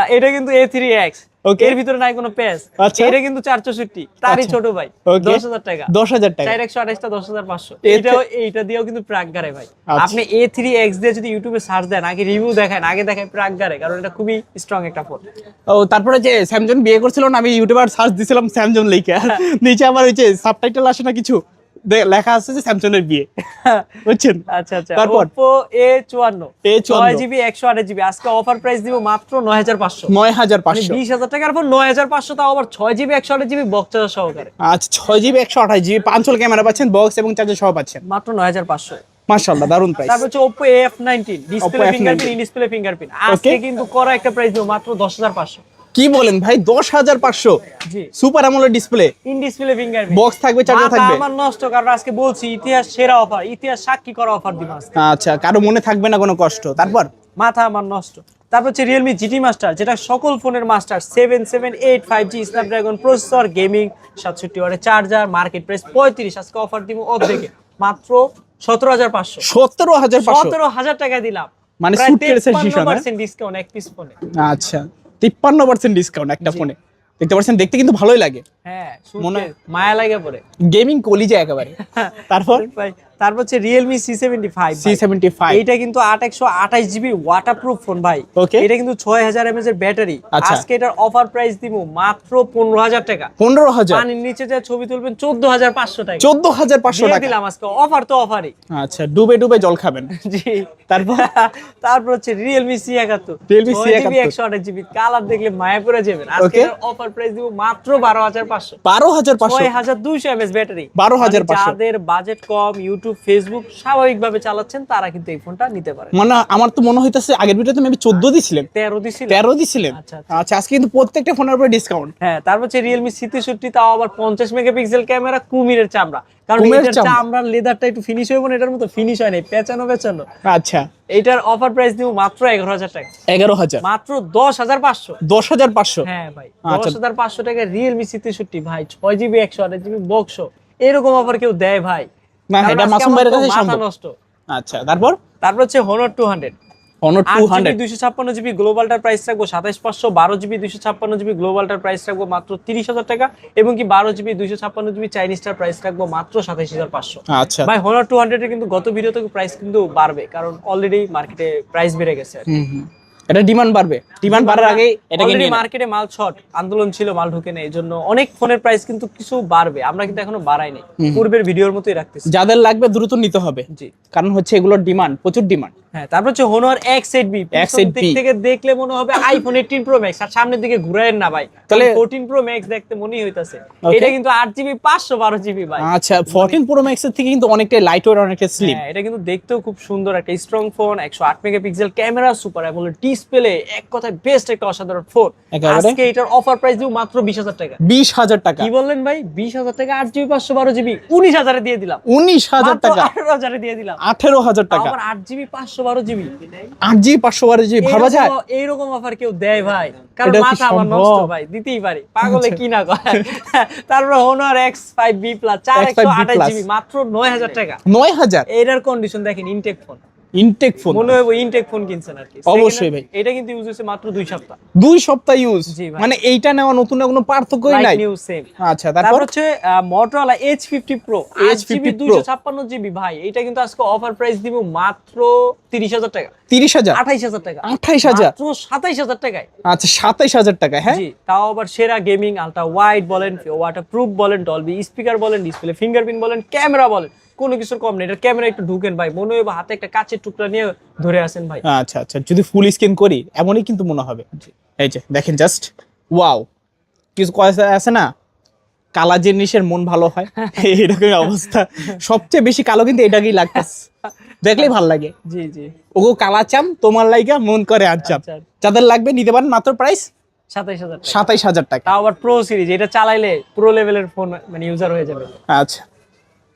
B: এটা কিন্তু A3X।
A: Okay.
B: এর ভিতরে নাই কোনো প্যাচ।
A: আচ্ছা।
B: এটা কিন্তু 464, তারই
A: আচ্ছা।
B: ছোট ভাই।
A: Okay.
B: 10,000 টাকা।
A: 10,000 টাকা?
B: 4128টা 10,500।
A: এতে-
B: এইটা দিয়েও কিন্তু প্রাগগারে ভাই।
A: আচ্ছা।
B: আপনি A3X দিয়ে যদি ইউটিউবে সার্চ দেন, আগে রিভিউ দেখায়, আগে দেখায় প্রাগগারে, কারণ এটা খুবই স্ট্রং একটা ফোন।
A: ও, তারপরে যে স্যামজন বিয়ে করছিল না, আমি ইউটিউবার সার্চ দিছিলাম স্যামজন লিখে, নিচে আবার ওই যে সাবটাইটেল আসে না কিছু, লেখা আছে যে স্যামসনের বিয়ে, বুঝছেন?
B: আচ্ছা আচ্ছা,
A: তারপর
B: Oppo A54
A: A54
B: 6GB 128GB আজকে অফার প্রাইস দিব মাত্র 9,500।
A: 9,500?
B: 20,000 টাকার ফোন 9,500, তাও আবার 6GB 128GB বক্স চার্জার সহকারে।
A: আচ্ছা, 6GB 128GB পাঁচল ক্যামেরা পাচ্ছেন, বক্স এবং চার্জার সহ পাচ্ছেন,
B: মাত্র 9,500।
A: মাশাআল্লাহ, দারুন প্রাইস।
B: তারপর হচ্ছে Oppo A19 display
A: Oppo
B: fingerprint,
A: F19
B: display fingerprint আজকে কিন্তু করা একটা প্রাইস দিব মাত্র 10,500।
A: কি বলেন ভাই, 10,500?
B: জি,
A: super AMOLED display,
B: in display fingerprint,
A: box থাকবে, চার্জার থাকবে।
B: আমার নষ্ট, কারণ আজকে বলছি ইতিহাস সেরা অফার, ইতিহাস সাক্ষী করা অফার দিব আজকে।
A: আচ্ছা, কারো মনে থাকবে না কোনো কষ্ট। তারপর
B: মাথা আমার নষ্ট। তারপর হচ্ছে Realme GT Master, যেটা সকল ফোনের master, 778 5G Snapdragon processor, gaming, 67 ওয়াটের চার্জার, মার্কেট প্রাইস 35, আজকে অফার দিব অর্ধেকে মাত্র 17,500।
A: 17,500?
B: 17,000 টাকা দিলাম,
A: মানে
B: প্রায়
A: suitcase এর হিসাব, হ্যাঁ?
B: 53% ডিসকাউন্ট এক পিস ফোনে।
A: আচ্ছা, 53% ডিসকাউন্ট একটা ফোনে, দেখতে পাচ্ছেন, দেখতে কিন্তু ভালোই লাগে।
B: হ্যাঁ
A: মনে
B: মায়া লাগে পরে
A: গেমিং কলিজা একেবারে। তারপর
B: তারপর হচ্ছে Realme C75
A: C75
B: এইটা কিন্তু 8128 জিবি ওয়াটারপ্রুফ ফোন ভাই।
A: ওকে,
B: এটা কিন্তু 6000 mAh এর ব্যাটারি।
A: আচ্ছা।
B: আজকে এটার অফার প্রাইস দিব মাত্র 15000 টাকা।
A: 15000,
B: পানির নিচে যা ছবি তুলবেন 14500 টাকা।
A: 14500
B: দিয়ে
A: টাকা
B: দিলাম আজকে, অফার তো অফারই।
A: আচ্ছা, ডুবে ডুবে জল খাবেন।
B: জি।
A: তারপর
B: তারপর হচ্ছে Realme C71
A: Realme C71
B: 128 GB, colour দেখলে মায়া পড়ে যাবেন। আজকে
A: Okay.
B: এটার অফার প্রাইস দিব মাত্র 12500।
A: 12500,
B: 6200 mAh ব্যাটারি।
A: 12500।
B: যাদের বাজেট কম, ইউটিউব ফেসবুক স্বাভাবিকভাবে চালাচ্ছেন তারা কিন্তু এই ফোনটা নিতে পারে।
A: মানে আমার তো মনে হইতাছে আগের ভিডিওতে মেবি 14 দিছিলেন,
B: 13 দিছিল।
A: 13 দিছিলেন।
B: আচ্ছা,
A: আচ্ছা, আজকে কিন্তু প্রত্যেকটা ফোনের উপরে ডিসকাউন্ট।
B: হ্যাঁ, তারপর হচ্ছে Realme C63, তাও আবার 50 মেগাপিক্সেল ক্যামেরা, কুমিরের চামড়া। কারণ
A: কুমিরের
B: এটার
A: চামড়া।
B: চামড়ার লেদারটা একটু ফিনিশ হইব না, এটার মতো ফিনিশ হয় নাই, পেঁচানো পেঁচানো।
A: আচ্ছা,
B: এইটার অফার প্রাইস দিব মাত্র 11000 টাকা।
A: 11000,
B: মাত্র 10500।
A: 10500।
B: হ্যাঁ ভাই,
A: আচ্ছা।
B: 10500 টাকা Realme C63 ভাই, 6 জিবি 128 জিবি বক্স। এরকম অফার কেউ দেয় ভাই?
A: না,
B: কারণ
A: এটা
B: আজকে
A: মাসুম
B: আমার
A: ভাইয়ের
B: তো
A: কাছে
B: মাথা
A: সম্ভব।
B: নষ্ট।
A: আচ্ছা, তারপর
B: তারপর হচ্ছে Honor 200,
A: Honor 200
B: 256 জিবি গ্লোবালটার প্রাইস রাখবো 27500, 12 জিবি 256 জিবি গ্লোবালটার প্রাইস রাখবো মাত্র 30000 টাকা, এবং কি 12 জিবি 256 জিবি চাইনিজটার প্রাইস রাখবো মাত্র 27500।
A: আচ্ছা,
B: ভাই Honor 200 এর কিন্তু গত ভিডিও থেকে প্রাইস কিন্তু বাড়বে, কারণ অলরেডি মার্কেটে প্রাইস বেড়ে গেছে।
A: এটা ডিমান্ড বাড়বে, ডিমান্ড বাড়ার আগে এটাকে নিয়ে
B: মার্কেটে মাল শর্ট, আন্দোলন ছিল, মাল ঢুকে নেই, এজন্য অনেক ফোনের প্রাইস কিন্তু কিছু বাড়বে, আমরা কিন্তু এখনো বাড়াই নাই, পূর্বের ভিডিওর মতোই রাখতেছি।
A: যাদের লাগবে দ্রুত নিতে হবে,
B: জি,
A: কারণ হচ্ছে এগুলোর ডিমান্ড, প্রচুর ডিমান্ড।
B: হ্যাঁ। তারপর হচ্ছে Honor X8B,
A: X8B
B: দিক থেকে দেখলে মনে হবে iPhone 18 Pro Max, আর সামনের দিকে ঘুরায়েন না ভাই, তাহলে
A: তাহলে
B: 14 Pro Max দেখতে মনেই হইতাছে।
A: Okay.
B: এটা কিন্তু 8GB 512 জিবি ভাই।
A: আচ্ছা, 14 Pro Max এর থেকে কিন্তু অনেকটাই লাইট ওয়েট, অনেকটা স্লিম।
B: হ্যাঁ, এটা কিন্তু দেখতেও খুব সুন্দর, একটা strong phone, 108 megapixel camera, super AMOLED display, এক কথায় বেস্ট একটা অসাধারণ ফোন।
A: একেবারে।
B: আজকে এটার অফার প্রাইস দিব মাত্র 20000 টাকা।
A: 20000 টাকা?
B: কি বললেন ভাই, 20000 টাকা, 8GB 512 জিবি 19000 এ দিয়ে দিলাম।
A: 19000 টাকা?
B: 18000 এ দিয়ে দিলাম।
A: 18000 টাকা?
B: আবার 8GB 512 জিবি,
A: 8GB 512 জিবি ভাবা যায়?
B: এইরকম অফার কেউ দেয় ভাই? কারণ
A: এটা কি
B: মাথা আমার
A: সম্ভব?
B: নষ্ট ভাই, দিতেই পারি, পাগলে কি না কয়। তারপর Honor X5B Plus 4128 জিবি মাত্র 9000 টাকা।
A: 9000?
B: এটার কন্ডিশন দেখেন, ইনটেক ফোন,
A: ইনটেক ফোন,
B: মনে হয় ইনটেক ফোন কিনছেন আর কি।
A: অবশ্যই ভাই।
B: এটা কিন্তু ইউজ হচ্ছে মাত্র 2 সপ্তাহ।
A: 2 সপ্তাহ ইউজ?
B: জি ভাই।
A: মানে এইটা নেওয়া নতুন না, কোনো পার্থক্যই নাই?
B: New same.
A: আচ্ছা,
B: তারপর
A: তারপর
B: হচ্ছে Motorola H50 Pro,
A: H50
B: 8GB 256 GB ভাই, এটা কিন্তু আজকে অফার প্রাইস দিব মাত্র 30000 টাকা।
A: 30000?
B: 28000 টাকা।
A: 28000?
B: মাত্র 27000 টাকায়।
A: আচ্ছা, 27000 টাকা? হ্যাঁ,
B: জি, তাও আবার সেরা গেমিং, আলট্রা ওয়াইড বলেন, ওয়াটারপ্রুফ বলেন, ডলবি স্পিকার বলেন, ডিসপ্লে ফিঙ্গারপ্রিন্ট বলেন, ক্যামেরা বলেন, কোনো কিছুর কম নেই। এটার ক্যামেরা একটু ঢুকেন ভাই, মনে হয় হাতে একটা কাচের টুকরা নিয়ে ধরে আছেন ভাই।
A: আচ্ছা আচ্ছা, যদি ফুল স্ক্রিন করি এমনই কিন্তু মনে হবে। এই যে দেখেন, জাস্ট ওয়াও। কিছু কথা আছে না, কালা জিনিসের মন ভালো হয়, এরকম অবস্থা। সবচেয়ে বেশি কালো কিন্তু এটাকেই লাগতেছে, দেখলেই ভালো লাগে।
B: জি জি,
A: ওগো কালা চাম তোমার লাইগা মন করে আনচাম।
B: আচ্ছা।
A: যাদের লাগবে নিতে পারেন, মাত্র প্রাইস
B: 27000 টাকা।
A: 27000 টাকা।
B: তাও আবার প্রো সিরিজ, এটা চালাইলে প্রো লেভেলের ফোন মানে ইউজার হয়ে যাবে।
A: আচ্ছা,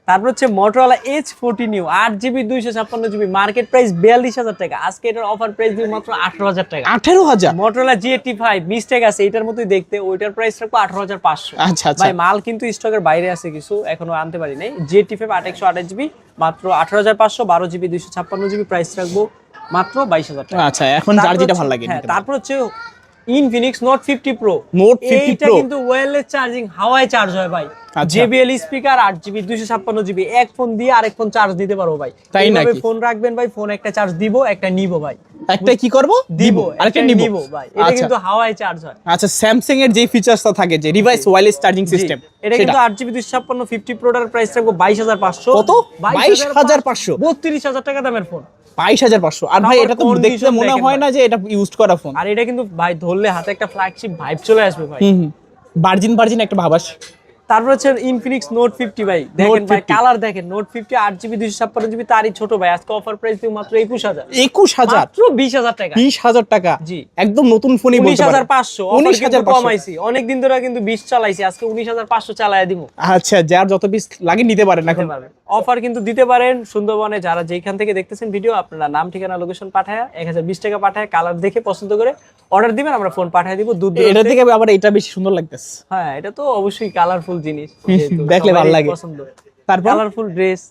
B: তারপর হচ্ছে Motorola H40 New, 8GB 256 GB, market price 42000 টাকা। আজকে এটার অফার প্রাইস দিব মাত্র 18000 টাকা।
A: 18000?
B: Motorola G85 মিস্টেক আছে, এটার মতোই দেখতে, ওইটার প্রাইস রাখবো 18500।
A: আচ্ছা আচ্ছা,
B: ভাই মাল কিন্তু স্টকের বাইরে আছে, কিছু এখনো আনতে পারি নাই। G85 8128 জিবি মাত্র 18500, 12GB 256 জিবি, প্রাইস রাখবো মাত্র 22000 টাকা।
A: আচ্ছা, এখন যার যেটা ভালো লাগে।
B: হ্যাঁ, তারপর হচ্ছে Infinix Note 50 Pro।
A: Note 50
B: এইটা
A: Pro
B: কিন্তু ওয়্যারলেস চার্জিং, হাওয়ায় চার্জ হয় ভাই।
A: আচ্ছা।
B: JBL স্পিকার, 8GB 256 জিবি, এক ফোন দিয়ে আরেক ফোন চার্জ দিতে পারো ভাই।
A: তাই
B: এইভাবে
A: নাকি?
B: ফোন রাখবেন ভাই, ফোন একটা চার্জ দিব, একটা নিব ভাই।
A: একটা কি করব?
B: দিব,
A: আরেকটা
B: একটা
A: নিব
B: নিব ভাই। এটা
A: আচ্ছা
B: কিন্তু হাওয়ায় চার্জ হয়।
A: আচ্ছা, স্যামসাং এর যে ফিচারসটা থাকে, যে ডিভাইস ওয়্যারলেস চার্জিং সিস্টেম,
B: এটা কিন্তু 8GB 256 50 প্রোটার প্রাইস রাখবো 22500।
A: কত? 22500?
B: 32000 টাকা দামের ফোন।
A: 22500? আর ভাই এটা তো দেখতে মনে হয় না যে এটা ইউজ করা ফোন।
B: আর এটা কিন্তু ভাই ধরলে হাতে একটা ফ্ল্যাগশিপ ভাইব চলে আসবে ভাই।
A: ভার্জিন ভার্জিন একটা ভাবাস।
B: তারপর হচ্ছে Infinix Note 50 ভাই, দেখেন ভাই
A: 50
B: কালার দেখেন, Note 50 8GB 256 জিবি, তারই ছোট ভাই, আজকে অফার প্রাইস দিব মাত্র 21000।
A: 21000?
B: মাত্র 20000 টাকা।
A: 20000 টাকা?
B: জি,
A: একদম নতুন ফোনই বলতে পারেন।
B: 19500 অফার কিন্তু
A: 19500
B: কমাইছি, অনেক দিন ধরে কিন্তু 20 চালাইছি, আজকে 19500 চালায়া দিব।
A: আচ্ছা, যার যত পিস লাগে নিতে পারেন এখন।
B: অফার কিন্তু দিতে পারেন সুন্দরবনে, যারা যেখান থেকে দেখতেছেন ভিডিও, আপনারা নাম ঠিকানা লোকেশন পাঠায় 1020 টাকা পাঠায়, কালার দেখে পছন্দ করে অর্ডার দিবেন, আমরা ফোন পাঠিয়ে দিব। দুধ
A: এটা থেকে আবার এটা বেশি সুন্দর লাগতেছে।
B: হ্যাঁ, এটা তো অবশ্যই কালারফুল জিনিস,
A: দেখলে ভালো লাগে।
B: পছন্দ।
A: তারপর
B: কালারফুল ড্রেস,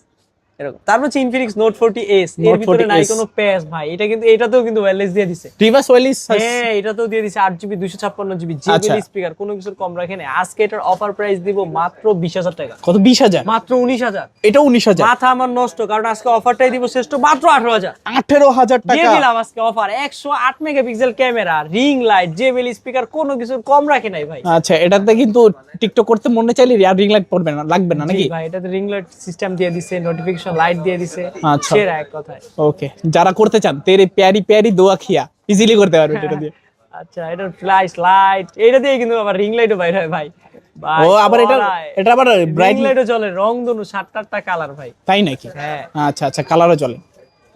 B: এরকম। তারপর হচ্ছে Infinix Note 40s, এর ভিতরে নাই কোনো প্যাচ ভাই, এটা কিন্তু এটাতেও কিন্তু ওয়্যারলেস দিয়ে দিছে,
A: রিভার্স ওয়্যারলেস।
B: হ্যাঁ এটাতেও দিয়ে দিছে 8GB 256GB JBL স্পিকার, কোনো কিছুর কম রাখে না। আজকে এটার অফার প্রাইস দিব মাত্র 20,000 টাকা।
A: কত? 20,000?
B: মাত্র 19,000।
A: এটা 19,000?
B: মাথা আমার নষ্ট, কারণ আজকে অফারটাই দিব শ্রেষ্ঠ মাত্র 18,000।
A: 18,000
B: দিয়ে
A: টাকা
B: দিলাম আজকে offer. 108 megapixel camera, ring light, JBL speaker, কোনো কিছুর কম রাখে নাই ভাই।
A: আচ্ছা, এটাতে কিন্তু টিকটক করতে মনে চাইলে আর রিং লাইট পড়বে না, লাগবে না নাকি?
B: জি ভাই, এটাতে রিং লাইট সিস্টেম দিয়ে দিছে, নোটিফিকেশন লাইট দিয়ে দিছে,
A: আচ্ছা।
B: সেরা এক কথায়।
A: ওকে, যারা করতে চান তেরে প্যারি প্যারি দোয়া খিয়া ইজিলি করতে পারবে এটা দিয়ে।
B: আচ্ছা, এটার ফ্ল্যাশ লাইট, এটা দিয়ে কিন্তু আবার রিং লাইটও বাইরে হয় ভাই।
A: ও আবার এটা আবার ব্রাইট
B: রিং লাইটও চলে, রং দুনো 7-8টা কালার ভাই।
A: তাই নাকি?
B: হ্যাঁ।
A: আচ্ছা আচ্ছা, কালারও চলে।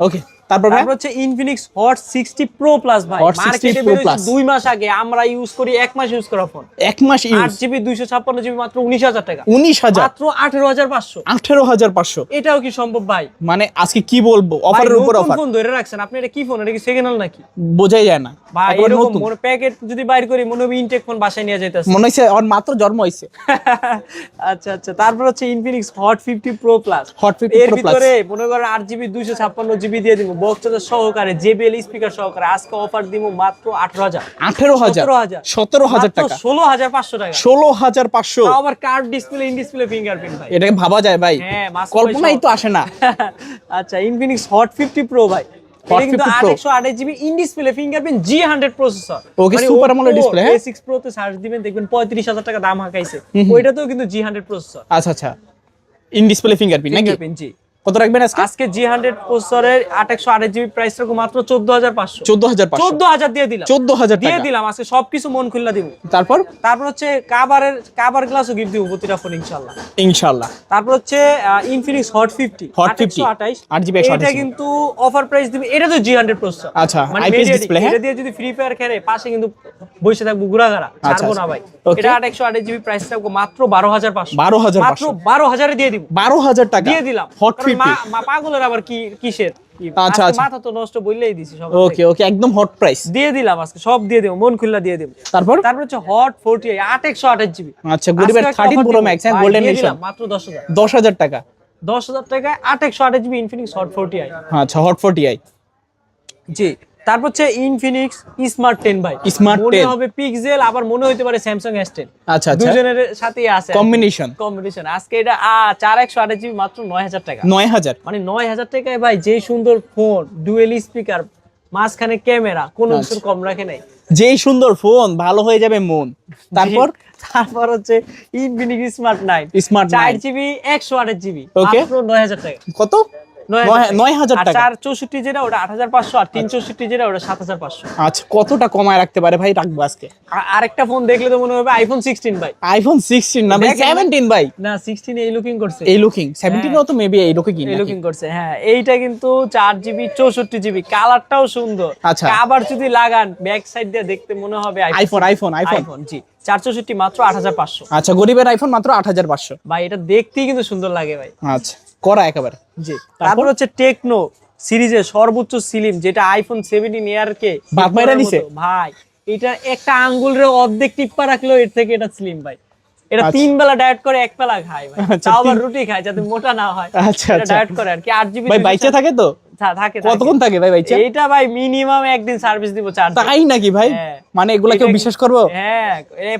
A: ওকে, তারপর
B: তারপর হচ্ছে Infinix Hot 60 Pro Plus ভাই,
A: Hot 60
B: মার্কেটে
A: Pro
B: বের
A: Plus।
B: 2 মাস আগে, আমরা ইউজ করি 1 মাস ইউজ করা ফোন।
A: 1 মাস ইউজ,
B: 8GB 256GB মাত্র 19,000 টাকা।
A: 19,000?
B: মাত্র 18,500।
A: 18,500?
B: এটাও কি সম্ভব ভাই?
A: মানে আজকে কি বলবো, অফারের উপর অফার।
B: ফোন ধরে রাখছেন আপনি, এটা কি ফোন? এটা কি সেকেন্ড হ্যান্ড নাকি?
A: বোঝাই যায় না
B: ভাই
A: একবার
B: এরকম
A: নতুন।
B: মনে প্যাকেট যদি বাইর করি মনে হবে ইনটেক ফোন বাসায় নিয়ে যাইতাছে।
A: মনে হইছে আর মাত্র জন্ম হইছে।
B: আচ্ছা আচ্ছা, তারপর হচ্ছে Infinix Hot 50 Pro Plus।
A: Hot 50
B: এর
A: Pro Plus।
B: ভিতরে মনে করেন 8GB 256GB দিয়ে দিব, বক্স চার্জার সহকারে, JBL স্পিকার সহকারে। আজকে অফার দিব মাত্র 18,000।
A: 18,000? 17,000 টাকা?
B: 16,500 টাকা।
A: 16,500?
B: তাও আবার card display, in display fingerprint ভাই।
A: এটাকে ভাবা যায় ভাই?
B: হ্যাঁ, মাস্ক
A: কল্পনাই তো আসে না।
B: আচ্ছা, Infinix Hot 50 Pro ভাই,
A: Hot
B: এটা কিন্তু
A: 50 Pro।
B: 828GB in display fingerprint G100 processor.
A: Okay, Super AMOLED display, হ্যাঁ?
B: A6 Pro তে সার্চ দিবেন দেখবেন 35,000 টাকা দাম হাঁকাইছে, ওইটাতেও কিন্তু G100 প্রসেসর।
A: আচ্ছা আচ্ছা, ইন ডিসপ্লে ফিঙ্গারপ্রিন্ট নাকি?
B: ফিঙ্গারপ্রিন্ট জি।
A: কত রাখবেন আজকে?
B: আজকে G100 প্রসেসরের 828GB প্রাইস রাখো মাত্র 14,500।
A: 14,500?
B: 14,000 দিয়ে দিলাম।
A: 14,000
B: দিয়ে
A: টাকা?
B: দিলাম আজকে সবকিছু মন খুললা দিব।
A: তারপর
B: হচ্ছে কাভার গ্লাসও গিফট দিব প্রতিটা ফোন ইনশাআল্লাহ।
A: ইনশাআল্লাহ।
B: তারপর হচ্ছে Infinix Hot 50
A: Hot 50
B: 828
A: 8GB
B: এটা কিন্তু অফার প্রাইস দিবে, এটা তো G100 প্রসেসর।
A: আচ্ছা,
B: মানে
A: IPS
B: Mediatek,
A: display, হ্যাঁ?
B: এটা দিয়ে যদি ফ্রি ফায়ার খেলে পাশে কিন্তু বসে থাকবো ঘুরাঘারা, ছাড়বো না ভাই।
A: Okay.
B: এটা 828GB প্রাইস রাখবো মাত্র 12,500।
A: 12,500?
B: মাত্র 12,000 এ দিয়ে দিব।
A: 12,000 টাকা
B: দিয়ে দিলাম।
A: হট
B: কারণ
A: 50?
B: পাগলের আবার কিসের
A: আচ্ছা,
B: আজকে
A: আচ্ছা।
B: মাথা তো নষ্ট বললেই দিছি সব।
A: ওকে ওকে, একদম হট প্রাইস
B: দিয়ে দিলাম আজকে, সব দিয়ে দেব, মন খুললা দিয়ে দেব।
A: তারপর
B: হচ্ছে Hot 48 828GB।
A: আচ্ছা, গরিবের 13 Pro Max, হ্যাঁ, গোল্ডেন এডিশন,
B: মাত্র 10,000।
A: 10,000 টাকা?
B: 10,000 টাকায় 828GB Infinix Hot 40i।
A: আচ্ছা, হট 40i।
B: জি। তারপর হচ্ছে Infinix Smart 10 ভাই,
A: Smart
B: মনে
A: 10
B: হবে পিক্সেল, আবার মনে হইতে পারে Samsung S10।
A: আচ্ছা আচ্ছা,
B: দুজনের সাথেই আছে
A: কম্বিনেশন।
B: আজকে এটা 4128GB মাত্র 9,000 টাকা।
A: 9,000?
B: মানে 9,000 টাকায় ভাই যে সুন্দর ফোন, ডুয়েল স্পিকার, মাঝখানে ক্যামেরা, কোনো কিছুর কম রাখে নাই।
A: যেই সুন্দর ফোন, ভালো হয়ে যাবে মন।
B: তারপর হচ্ছে Infinix Smart 9 4GB 128GB
A: Okay.
B: মাত্র 9,000 টাকা।
A: কত? 9,000 টাকা?
B: 464 যেটা ওটা 8,500, আর 364 যেটা ওটা 7,500।
A: আচ্ছা, কতটা কমায় রাখতে পারে ভাই? রাখবো আজকে।
B: আরেকটা ফোন দেখলে তো মনে হবে iPhone 16 ভাই।
A: iPhone 16 না ভাই, 17 ভাই।
B: না, 16 এই লুকিং করছে,
A: এই লুকিং 17 ও তো মেবি এই লুকিং
B: এই লুকিং করছে। হ্যাঁ, এইটা কিন্তু 4GB 64GB, কালারটাও সুন্দর।
A: আচ্ছা।
B: আবার যদি লাগান ব্যাক সাইড দিয়ে দেখতে মনে হবে
A: আইফোন।
B: জি। 464 মাত্র 8,500।
A: আচ্ছা, গরিবের আইফোন মাত্র 8,500?
B: ভাই এটা দেখতেই কিন্তু সুন্দর লাগে ভাই।
A: আচ্ছা, করা একেবারে।
B: জি। তারপর হচ্ছে টেকনো সিরিজের সর্বোচ্চ স্লিম, যেটা iPhone 17 এয়ার কে
A: বাপ মাইরা দিছে
B: ভাই। এটা একটা আঙ্গুলের অর্ধেক টিপ্পা রাখলেও এর থেকে এটা স্লিম ভাই। এটা
A: আচ্ছা।
B: 3 বেলা ডায়েট করে 1 বেলা খায় ভাই।
A: আচ্ছা,
B: তাও আবার রুটি খায় যাতে মোটা না হয়।
A: আচ্ছা
B: এটা
A: আচ্ছা,
B: ডায়েট করে আর কি। 8GB
A: ভাই বাইচা থাকে তো?
B: থাকে।
A: কতক্ষণ থাকে ভাই বাইচা?
B: এইটা ভাই মিনিমাম একদিন সার্ভিস দিব, চার্জ।
A: তাই নাকি ভাই?
B: হ্যাঁ।
A: মানে এগুলা কেউ বিশ্বাস করবো?
B: হ্যাঁ,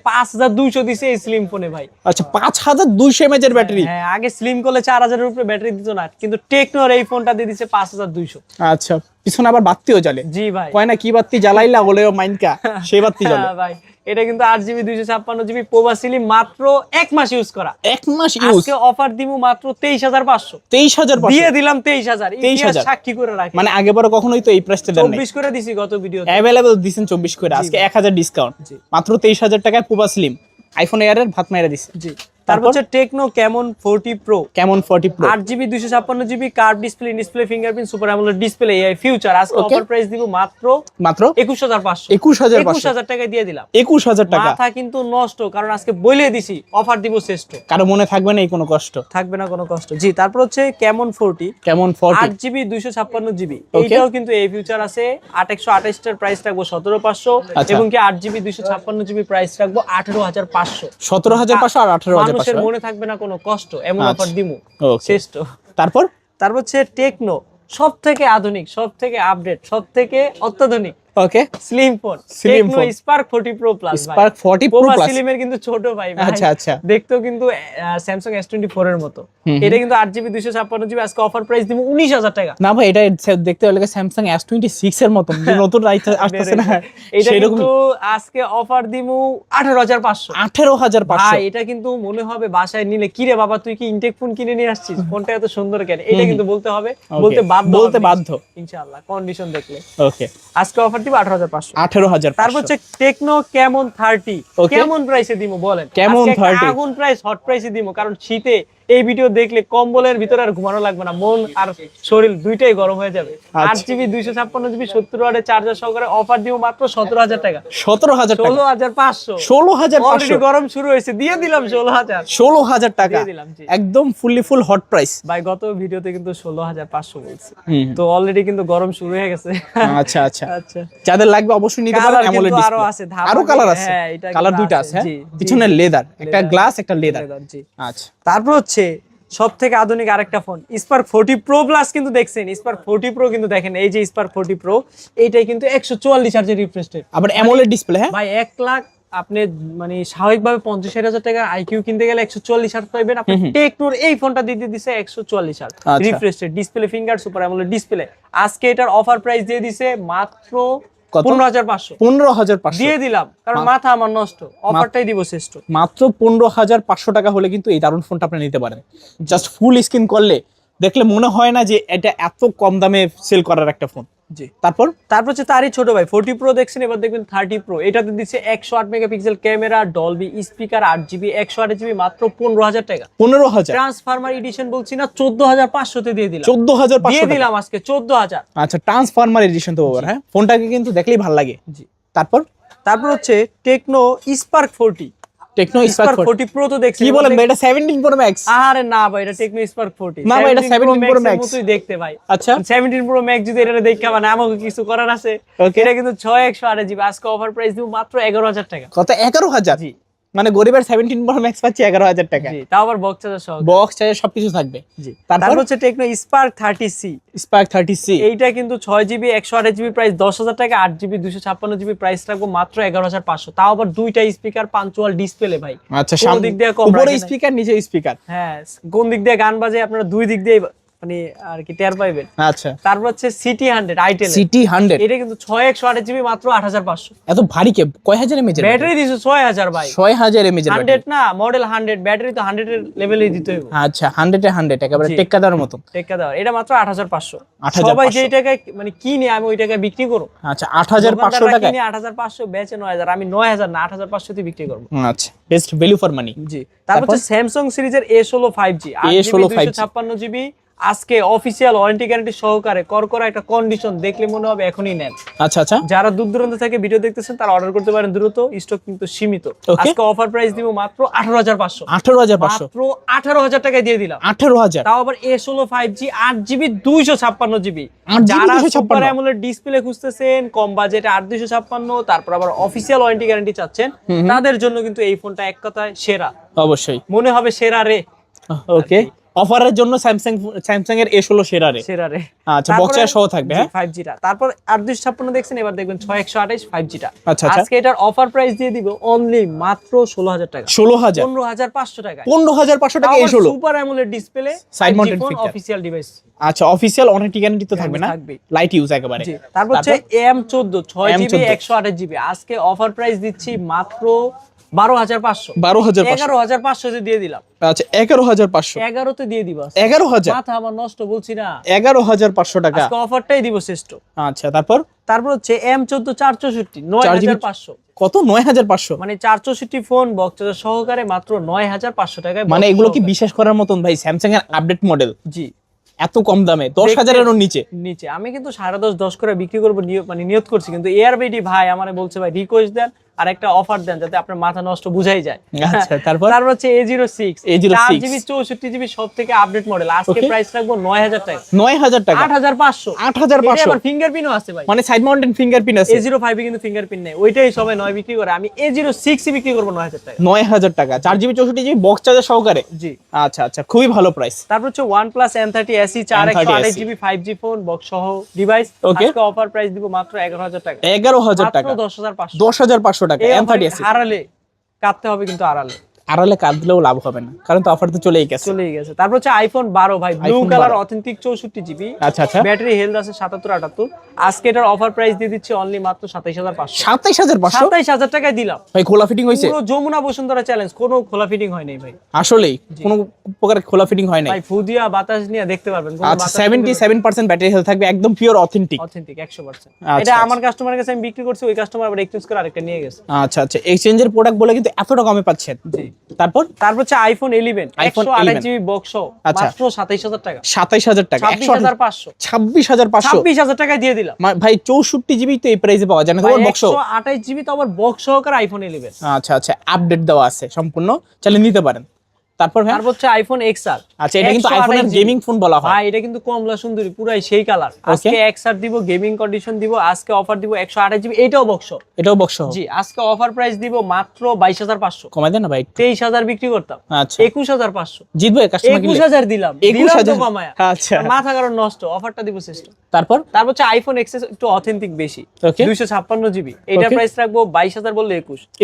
B: 5,200 দিছে এই স্লিম ফোনে ভাই।
A: আচ্ছা, 5,200 mAh এর ব্যাটারি?
B: হ্যাঁ, আগে স্লিম করলে 4,000 এর উপরে ব্যাটারি দিত না, কিন্তু টেকনোর এই ফোনটা দিয়ে দিছে 5,200।
A: আচ্ছা, পিছনে আবার বাতিও জ্বলে?
B: জি ভাই।
A: কয় না কি বাতি জ্বালাইলা বলেও মাইনকা, সেই বাতি জ্বলে।
B: হ্যাঁ ভাই, এটা কিন্তু 8GB 256GB প্রবাসিলি, মাত্র 1 মাস ইউজ করা।
A: 1 মাস ইউজ?
B: আজকে অফার দিমু মাত্র 23,500।
A: 23,500
B: দিয়ে দিলাম 23,000।
A: 23,000
B: সাক্ষী করে রাখি।
A: মানে আগে বড় কখনোই তো এই প্রাইসটা দেন নাই।
B: 24 করে দিছি গত ভিডিওতে।
A: अवेलेबल দিছেন 24 করে, আজকে 1,000 ডিসকাউন্ট, মাত্র 23,000 টাকায় পুবা স্লিম আইফোন এয়ার এর ভাত মাইরা দিছে।
B: জি। তারপর হচ্ছে techno Camon 40 pro.
A: Camon 40 pro
B: 8GB 256GB curve display, display fingerprint, super AMOLED display, AI future. আজকে অফার প্রাইস দিব মাত্র 21,500। 21,000 টাকায় দিয়ে দিলাম।
A: 21,000 টাকা?
B: মাথা কিন্তু নষ্ট, কারণ আজকে বলে দিছি অফার দিব শ্রেষ্ঠ।
A: কারো মনে থাকবে না এই কোনো কষ্ট?
B: থাকবে না কোনো কষ্ট। জি। তারপর হচ্ছে ক্যামন 40 8GB 256GB, এইটাও কিন্তু এই ফিউচার আছে। 828 এর প্রাইস রাখবো 17,500, এবং কি 8GB 256GB প্রাইস রাখবো 18,500।
A: 17,500 আর 18,500?
B: মানুষের মনে থাকবে না কোনো কষ্ট, এমন অফার দিমু
A: ওকে।
B: শ্রেষ্ঠ।
A: তারপর
B: তারপর হচ্ছে টেকনো, সব থেকে আধুনিক, সব থেকে আপডেট, সব থেকে অত্যাধুনিক
A: ওকে
B: slim phone,
A: Slim
B: Tecno
A: phone।
B: Spark 40 Pro Plus.
A: Spark 40 Pro Plus
B: স্লিমের কিন্তু ছোট ভাই ভাই।
A: আচ্ছা আচ্ছা
B: দেখতেও কিন্তু স্যামসাং S24 এর মতো। এটা কিন্তু 8GB 256GB, আজকে অফার প্রাইস দিব 19,000 টাকা।
A: না ভাই, এটা দেখতে হলে স্যামসাং S26 এর মতো যে নতুন আসতেছে না,
B: এটা
A: সেরকম।
B: কিন্তু আজকে অফার দিমু 18,500।
A: 18,500
B: ভাই এটা কিন্তু মনে হবে বাসায় নিলে, কি রে বাবা তুই কি ইনটেক ফোন কিনে নিয়ে আসছিস, ফোনটা এত সুন্দর কেন, এটা কিন্তু বলতে হবে, বলতে বাধ্য ইনশাআল্লাহ কন্ডিশন দেখলে।
A: ওকে
B: আজকে অফার দিব 18,500।
A: 18,500।
B: তারপর হচ্ছে টেকনো ক্যামন 30, কেমন প্রাইসে দিমু বলেন?
A: কেমন
B: আজকে একটা
A: 30?
B: আগুন প্রাইস, হট প্রাইসে দিমু, কারণ শীতে এই ভিডিও দেখলে কম্বলের ভিতরে আর ঘুমানো লাগবে না, মন আর শরীর দুইটাই গরম হয়ে যাবে। 8GB 256GB 70 ওয়াটের চার্জার সহকারে অফার দিব মাত্র 17,000 টাকা।
A: 17,000 টাকা,
B: 16,500।
A: 16,500
B: অলরেডি গরম শুরু হয়েছে, দিয়ে দিলাম 16,000।
A: 16,000 টাকা
B: দিয়ে দিলাম, জি।
A: একদম ফুল হট প্রাইস
B: ভাই গত ভিডিওতে কিন্তু 16,500 বলছি, তো অলরেডি কিন্তু গরম শুরু হয়ে গেছে।
A: আচ্ছা আচ্ছা
B: আচ্ছা,
A: যাদের লাগবে অবশ্যই নিতে পারেন।
B: কালার
A: অ্যামোলেড
B: কিন্তু আরো
A: ডিসপ্লে
B: আছে, ধাপ
A: আরো কালার আছে,
B: হ্যাঁ, এটা
A: কালার
B: কিন্তু
A: দুইটা
B: আছে,
A: আছে,
B: জি,
A: পিছনে
B: জি,
A: লেদার, একটা
B: leather,
A: গ্লাস একটা লেদার।
B: জি।
A: আচ্ছা
B: তারপর হচ্ছে সব থেকে আধুনিক আরেকটা ফোন স্পার্ক 40 প্রো প্লাস, কিন্তু দেখছেন স্পার্ক 40 প্রো, কিন্তু দেখেন এই যে স্পার্ক 40 প্রো, এইটাই কিন্তু 144 হার্জের রিফ্রেশ রেট।
A: আবার অ্যামোলেড ডিসপ্লে। হ্যাঁ
B: ভাই 1 লাখ আপনি মানে স্বাভাবিকভাবে 50,000 টাকার আইকিউ কিনতে গেলে 144 হার্জ পাবেন, আপনি টেকনোর এই ফোনটা দিয়ে দিছে 144 হার্জ
A: আচ্ছা।
B: Refresh rate, display finger super AMOLED display. আজকে এটার অফার প্রাইস দিয়ে দিছে মাত্র
A: কত?
B: 15,500
A: 15,500
B: দিয়ে দিলাম, কারণ মাথা আমার নষ্ট, অফারটাই দিব শ্রেষ্ঠ।
A: মাত্র 15,500 টাকা হলে কিন্তু এই দারুণ ফোনটা আপনি নিতে পারেন। জাস্ট ফুল স্ক্রিন করলে দেখলে মনে হয় না যে এটা এত কম দামে সেল করার একটা ফোন।
B: জি।
A: তারপর
B: হচ্ছে তারই ছোট ভাই 40 প্রো দেখছেন, এবার দেখবেন 30 প্রো। এটাতে দিচ্ছে 108 megapixel camera, Dolby speaker, 8GB 128GB, মাত্র 15,000 টাকা।
A: 15,000,
B: ট্রান্সফরমার এডিশন বলছি না, 14,500 তে দিয়ে দিলাম।
A: 14,500
B: দিয়ে দিলাম আজকে 14,000।
A: আচ্ছা, ট্রান্সফরমার এডিশন তো বাবা। হ্যাঁ, ফোনটাকে কিন্তু দেখলেই ভালো লাগে।
B: জি।
A: তারপর
B: হচ্ছে Tecno Spark 40,
A: Tecno
B: Spark 40 pro তো দেখছেন।
A: কি বলেন ভাই, এটা 17 প্রো ম্যাক্স?
B: আরে না ভাই, এটা টেকনো স্পার্ক 40
A: না ভাই, এটা 17 প্রো ম্যাক্স
B: মতই দেখতে ভাই।
A: আচ্ছা
B: 17 প্রো ম্যাক্স যদি এটা দেখে মানে আমাকে কিছু করার আছে।
A: Okay.
B: এটা কিন্তু 6128GB, আজকে অফার প্রাইস দিব মাত্র 11,000 টাকা।
A: কত? 11,000?
B: জি
A: মানে গরিবের 17 প্রো ম্যাক্স পাচ্ছে 11,000 টাকা।
B: জি, তাও আবার বক্স চার্জার সহ।
A: বক্স চার্জার সবকিছু থাকবে।
B: জি।
A: তারপর
B: হচ্ছে Tecno Spark 30C,
A: spark 30C,
B: এইটা কিন্তু 6GB 128GB প্রাইস 10,000 টাকা, 8GB 256GB প্রাইস রাখবো মাত্র 11,500। তাও আবার দুইটা স্পিকার, পাঞ্চুয়াল ডিসপ্লে ভাই।
A: আচ্ছা
B: কোন দিক দিয়ে কম
A: উপরে
B: রাখে নাই।
A: স্পিকার, নিচে স্পিকার।
B: হ্যাঁ, কোন দিক দিয়ে গান বাজে আপনারা দুই দিক দিয়ে মানে আর কি টের পাইবেন।
A: আচ্ছা
B: তারপর হচ্ছে সিটি 100 আইটেল,
A: সিটি 100,
B: এটা কিন্তু 6128GB মাত্র 8,500।
A: এত ভারী কে? কয় হাজার এমএএইচ এর
B: ব্যাটারি দিছে 6,000 ভাই।
A: 6000 এমএএইচ এর
B: 100 না, মডেল 100, ব্যাটারি তো 100 এর লেভেলেই দিতে হবে।
A: আচ্ছা 100 এ 100 একেবারে
B: জি।
A: টেক্কা দেওয়ার মতো।
B: টেক্কা দাও, এটা মাত্র 8,500।
A: 8,500
B: সবাই যেই টাকায় মানে কিনে আমি ওই টাকায় বিক্রি করব।
A: আচ্ছা 8,500 টাকা।
B: কিনে 8,500 বেচে 9,000, আমি 9,000 না 8,500 তে বিক্রি করব।
A: আচ্ছা, বেস্ট ভ্যালু ফর মানি।
B: জি। তারপর হচ্ছে স্যামসাং সিরিজের A16 5G, 8GB 256GB, আজকে অফিশিয়াল ওয়ারেন্টি গ্যারান্টি সহকারে করকরা একটা কন্ডিশন, দেখলে মনে হবে এখনই নেন।
A: আচ্ছা আচ্ছা,
B: যারা দূর দূরান্ত থেকে ভিডিও দেখতেছেন তারা অর্ডার করতে পারেন দ্রুত, স্টক কিন্তু সীমিত। আজকে অফার প্রাইস দিব মাত্র 18,500।
A: 18,500,
B: মাত্র 18,000 টাকায় দিয়ে দিলাম।
A: 18,000,
B: তাও আবার A16 5G, 8GB 256GB।
A: 8GB
B: যারা
A: 256
B: সুপার অ্যামোলেড ডিসপ্লে খুঁজতেছেন, কম বাজেটে 8,256, তারপর আবার অফিশিয়াল ওয়ারেন্টি গ্যারান্টি চাচ্ছেন, তাদের জন্য কিন্তু এই ফোনটা এক কথায় সেরা।
A: অবশ্যই
B: মনে হবে সেরা রে।
A: ওকে, অফারের জন্য স্যামসাং এর A16 সেরা রে।
B: সেরা রে।
A: আচ্ছা, বক্স চার্জার সহ থাকবে। হ্যাঁ,
B: 5G টা। তারপর 8,256 দেখছেন, এবার দেখবেন 6128 5G টা।
A: আচ্ছা আচ্ছা,
B: আজকে এটার অফার প্রাইস দিয়ে দিব অনলি মাত্র 16,000 টাকা।
A: 16,000,
B: 15,500 টাকা।
A: 15,500 টাকা A16,
B: super AMOLED display,
A: side mounted feature,
B: official device.
A: আচ্ছা অফিশিয়াল ওয়ারেন্টি গ্যারান্টি তো থাকবে না,
B: থাকবে।
A: লাইট ইউজ একেবারে।
B: জি। তারপর হচ্ছে M14 6GB 128GB, আজকে অফার প্রাইস দিচ্ছি মাত্র 12,500। 11,500 তে দিয়ে দিলাম।
A: আচ্ছা 11,500,
B: 11 তে দিয়ে দিব।
A: 11,000,
B: মাথা আমার নষ্ট বলছি না,
A: 11,500 টাকা।
B: আজকে অফারটাই দিব শ্রেষ্ঠ।
A: আচ্ছা তারপর
B: হচ্ছে M14 464 9,500,
A: কত? 9,500,
B: মানে 464 ফোন বক্স চার্জার সহকারে মাত্র 9,500 টাকায়।
A: মানে এগুলো কি বিশ্বাস করার মতন ভাই? স্যামসাং এর আপডেট মডেল
B: জি,
A: এত কম দামে 10,000 এরও নিচে।
B: আমি কিন্তু 10.5 10 করে বিক্রি করবো মানে নিয়ত করছি, কিন্তু এআরবিডি ভাই আমারে বলছে ভাই রিকোয়েস্ট দেন, আর একটা অফার দেন যাতে আপনার মাথা নষ্ট বুঝাই যায়।
A: আচ্ছা, তারপর
B: হচ্ছে A06 4GB 64GB সবথেকে আপডেট মডেল, আজকে প্রাইস রাখবো 9000 টাকা।
A: 9000 টাকা,
B: 8500
A: 8500
B: আবার ফিঙ্গারপ্রিন্টও আছে ভাই,
A: মানে সাইড মাউন্টেন ফিঙ্গারপ্রিন্ট আছে।
B: A05 এ কিন্তু ফিঙ্গারপ্রিন্ট নেই, ওইটাই সবাই 9 বিক্রি করে, আমি A06 এ বিক্রি করব 9000 টাকা।
A: 9000 টাকা 4GB 64GB বক্স চার্জার সহকারে।
B: জি
A: আচ্ছা আচ্ছা, খুবই ভালো প্রাইস।
B: তারপর হচ্ছে OnePlus N30 SE 4 128GB 5G phone box সহ ডিভাইস, আজকে অফার প্রাইস দিব মাত্র 11000 টাকা।
A: 11000 টাকা,
B: মাত্র 10500
A: 10500 টাকা N30 SE।
B: হারালে কাটতে হবে, কিন্তু
A: আড়ালে কাঁদলেও লাভ হবে না, কারণ তো অফার তো চলেই গেছে।
B: তারপর হচ্ছে আইফোন 12 ভাই, ব্লু কালার অথেন্টিক 64GB।
A: আচ্ছা আচ্ছা,
B: ব্যাটারি হেলথ আছে 77 78। আজকে এটার অফার প্রাইস দিয়ে দিচ্ছি অনলি মাত্র 27500।
A: 27500
B: 27000 টাকায় দিলাম
A: ভাই। খোলা ফিটিং হইছে?
B: পুরো যমুনা বসুন্ধরা চ্যালেঞ্জ, কোনো খোলা ফিটিং হয় নাই ভাই,
A: আসলেই কোনো প্রকার খোলা ফিটিং হয় নাই
B: ভাই। ফুদিয়া বাতাস নিয়ে দেখতে পারবেন।
A: আচ্ছা, 77% ব্যাটারি হেলথ থাকবে, একদম পিওর অথেন্টিক
B: 100%। এটা আমার কাস্টমারের কাছে আমি বিক্রি করছি, ওই কাস্টমার আবার এক্সচেঞ্জ করে আরেকটা নিয়ে গেছে।
A: আচ্ছা আচ্ছা, এক্সচেঞ্জের প্রোডাক্ট বলে কিন্তু এতটা কমে পাচ্ছেন।
B: জি।
A: তারপর
B: হচ্ছে আইফোন 11 128GB বক্স সহ মাত্র 27000 টাকা।
A: 27000 টাকা,
B: 26500
A: 26500
B: টাকায় দিয়ে দিলাম
A: ভাই। 64GB তো এই প্রাইসে পাওয়া যায় না, তোমার বক্স
B: 128GB তো আবার বক্স সহকারে আইফোন 11।
A: আচ্ছা আচ্ছা, আপডেট দেওয়া আছে সম্পূর্ণ, চাইলে নিতে পারেন। তারপর
B: হচ্ছে আইফোন XR।
A: আচ্ছা, এটা কিন্তু আইফোনের গেমিং ফোন বলা হয়
B: ভাই, এটা কিন্তু কমলা সুন্দরী পুরাই সেই কালার। আজকে XR দিব, গেমিং কন্ডিশন দিব, আজকে অফার দিব 128GB, এটাও বক্স। জি, আজকে অফার প্রাইস দিব মাত্র 22500।
A: কমাই দেন না ভাই,
B: 23000 বিক্রি করতাম,
A: আচ্ছা
B: 21500
A: জিতবে কাস্টমার
B: 21000 দিলাম
A: 21000
B: কমায়া।
A: আচ্ছা,
B: মাথা কারণ নষ্ট, অফারটা দিব সিস্টেম।
A: তারপর
B: হচ্ছে আইফোন XS একটু অথেন্টিক বেশি, 256GB, এটা প্রাইস রাখবো 22000 বললে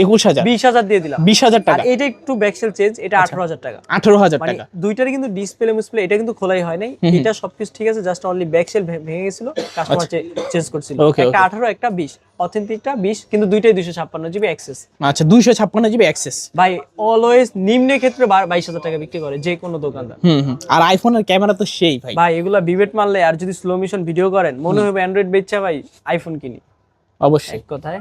B: 21000
A: 20000
B: দিয়ে দিলাম
A: 20000 টাকা।
B: আর এটা একটু ব্যাকসেল চেঞ্জ, এটা 18000 টাকা।
A: 18000
B: মানে
A: টাকা।
B: দুইটারই কিন্তু ডিসপ্লে মুসপ্লে এটা কিন্তু খোলাই হয় নাই, এটা সবকিছু ঠিক আছে, জাস্ট অনলি ব্যাকসেল ভেঙে গেছিল, কাস্টমার চেঞ্জ করছিল। একটা 18 একটা 20, অথেন্টিকটা 20, কিন্তু দুইটাই 256GB অ্যাক্সেস।
A: আচ্ছা, 256GB অ্যাক্সেস।
B: ভাই অলওয়েজ নিম্নে ক্ষেত্রে 22000 টাকা বিক্রি করে যে কোনো দোকানদার।
A: আর আইফোনের ক্যামেরা তো সেই ভাই।
B: ভাই এগুলা বিবেট মারলে আর যদি স্লো মোশন ভিডিও করেন মনে হবে অ্যান্ড্রয়েড বেচা ভাই আইফোন কিনি।
A: অবশ্যই,
B: এক কথায়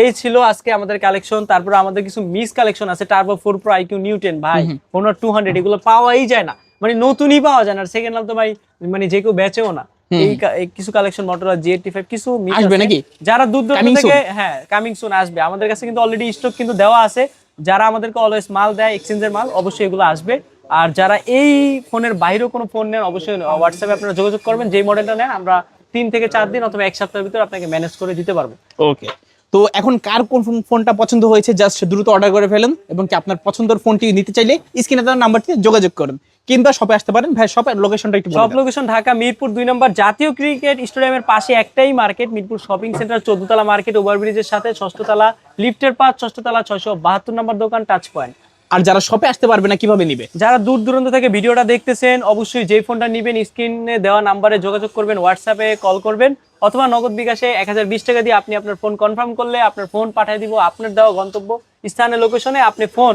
B: এই ছিল আজকে আমাদের কালেকশন। তারপর আমাদের কিছু মিস কালেকশন আছে, টার্বো 4 Pro IQ Neo 10 ভাই, Honor 200 এগুলো পাওয়াই যায় না, মানে নতুনই পাওয়া যায় না। আর সেকেন্ড হ্যান্ড তো ভাই মানে যে কেউ বেচেও না। এই কিছু কালেকশন Motorola G85 কিছু মিস
A: আসবে নাকি?
B: যারা দূর দূরান্ত থেকে, হ্যাঁ কামিং সুন আসবে। আমাদের কাছে কিন্তু অলরেডি স্টক কিন্তু দেওয়া আছে, যারা আমাদেরকে অলওয়েজ মাল দেয় এক্সচেঞ্জের মাল, অবশ্যই এগুলো আসবে। আর যারা এই ফোনের বাইরেও কোনো ফোন নেন অবশ্যই হোয়াটসঅ্যাপে আপনারা যোগাযোগ করবেন, যেই মডেলটা নেন আমরা 3 থেকে 4 দিন অথবা 1 সপ্তাহের ভিতরে আপনাকে ম্যানেজ করে দিতে পারবো।
A: ওকে, তো এখন কার কোন ফোনটা পছন্দ হয়েছে জাস্ট দ্রুত অর্ডার করে ফেলেন, এবং কি আপনার পছন্দের ফোনটি নিতে চাইলে স্ক্রিনে দেওয়া নাম্বারটিতে যোগাযোগ করুন, কিংবা শপে আসতে পারেন। ভাই শপের লোকেশনটা একটু বলুন।
B: শপ লোকেশন ঢাকা মিরপুর 2 নম্বর জাতীয় ক্রিকেট স্টেডিয়ামের পাশে একটাই মার্কেট, মিরপুর শপিং সেন্টার 14 তলা মার্কেট, ওভারব্রিজের সাথে 6ষ্ঠ তলা, লিফটের পাশ 6ষ্ঠ তলা, 672 নম্বর দোকান, টাচ পয়েন্ট।
A: আর যারা শপে আসতে পারবে না কিভাবে নিবে?
B: যারা দূর দূরান্ত থেকে ভিডিওটা দেখতেছেন অবশ্যই যেই ফোনটা নেবেন স্ক্রিনে দেওয়া নাম্বারে যোগাযোগ করবেন, হোয়াটসঅ্যাপে কল করবেন, অথবা নগদ বিকাশে 1020 টাকা দিয়ে আপনি আপনার ফোন কনফার্ম করলে আপনার ফোন পাঠিয়ে দিব আপনার দেওয়া গন্তব্য স্থানের লোকেশনে। আপনি ফোন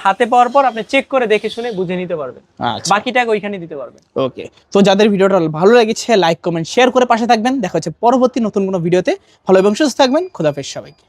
B: হাতে পাওয়ার পর আপনি চেক করে দেখে শুনে বুঝে নিতে পারবেন, বাকি টাকা ওইখানে দিতে পারবেন।
A: ওকে, তো যাদের ভিডিওটা ভালো লেগেছে লাইক কমেন্ট শেয়ার করে পাশে থাকবেন। দেখা হচ্ছে পরবর্তী নতুন কোনো ভিডিওতে। ভালো এবং সুস্থ থাকবেন। খোদাফেজ সবাইকে।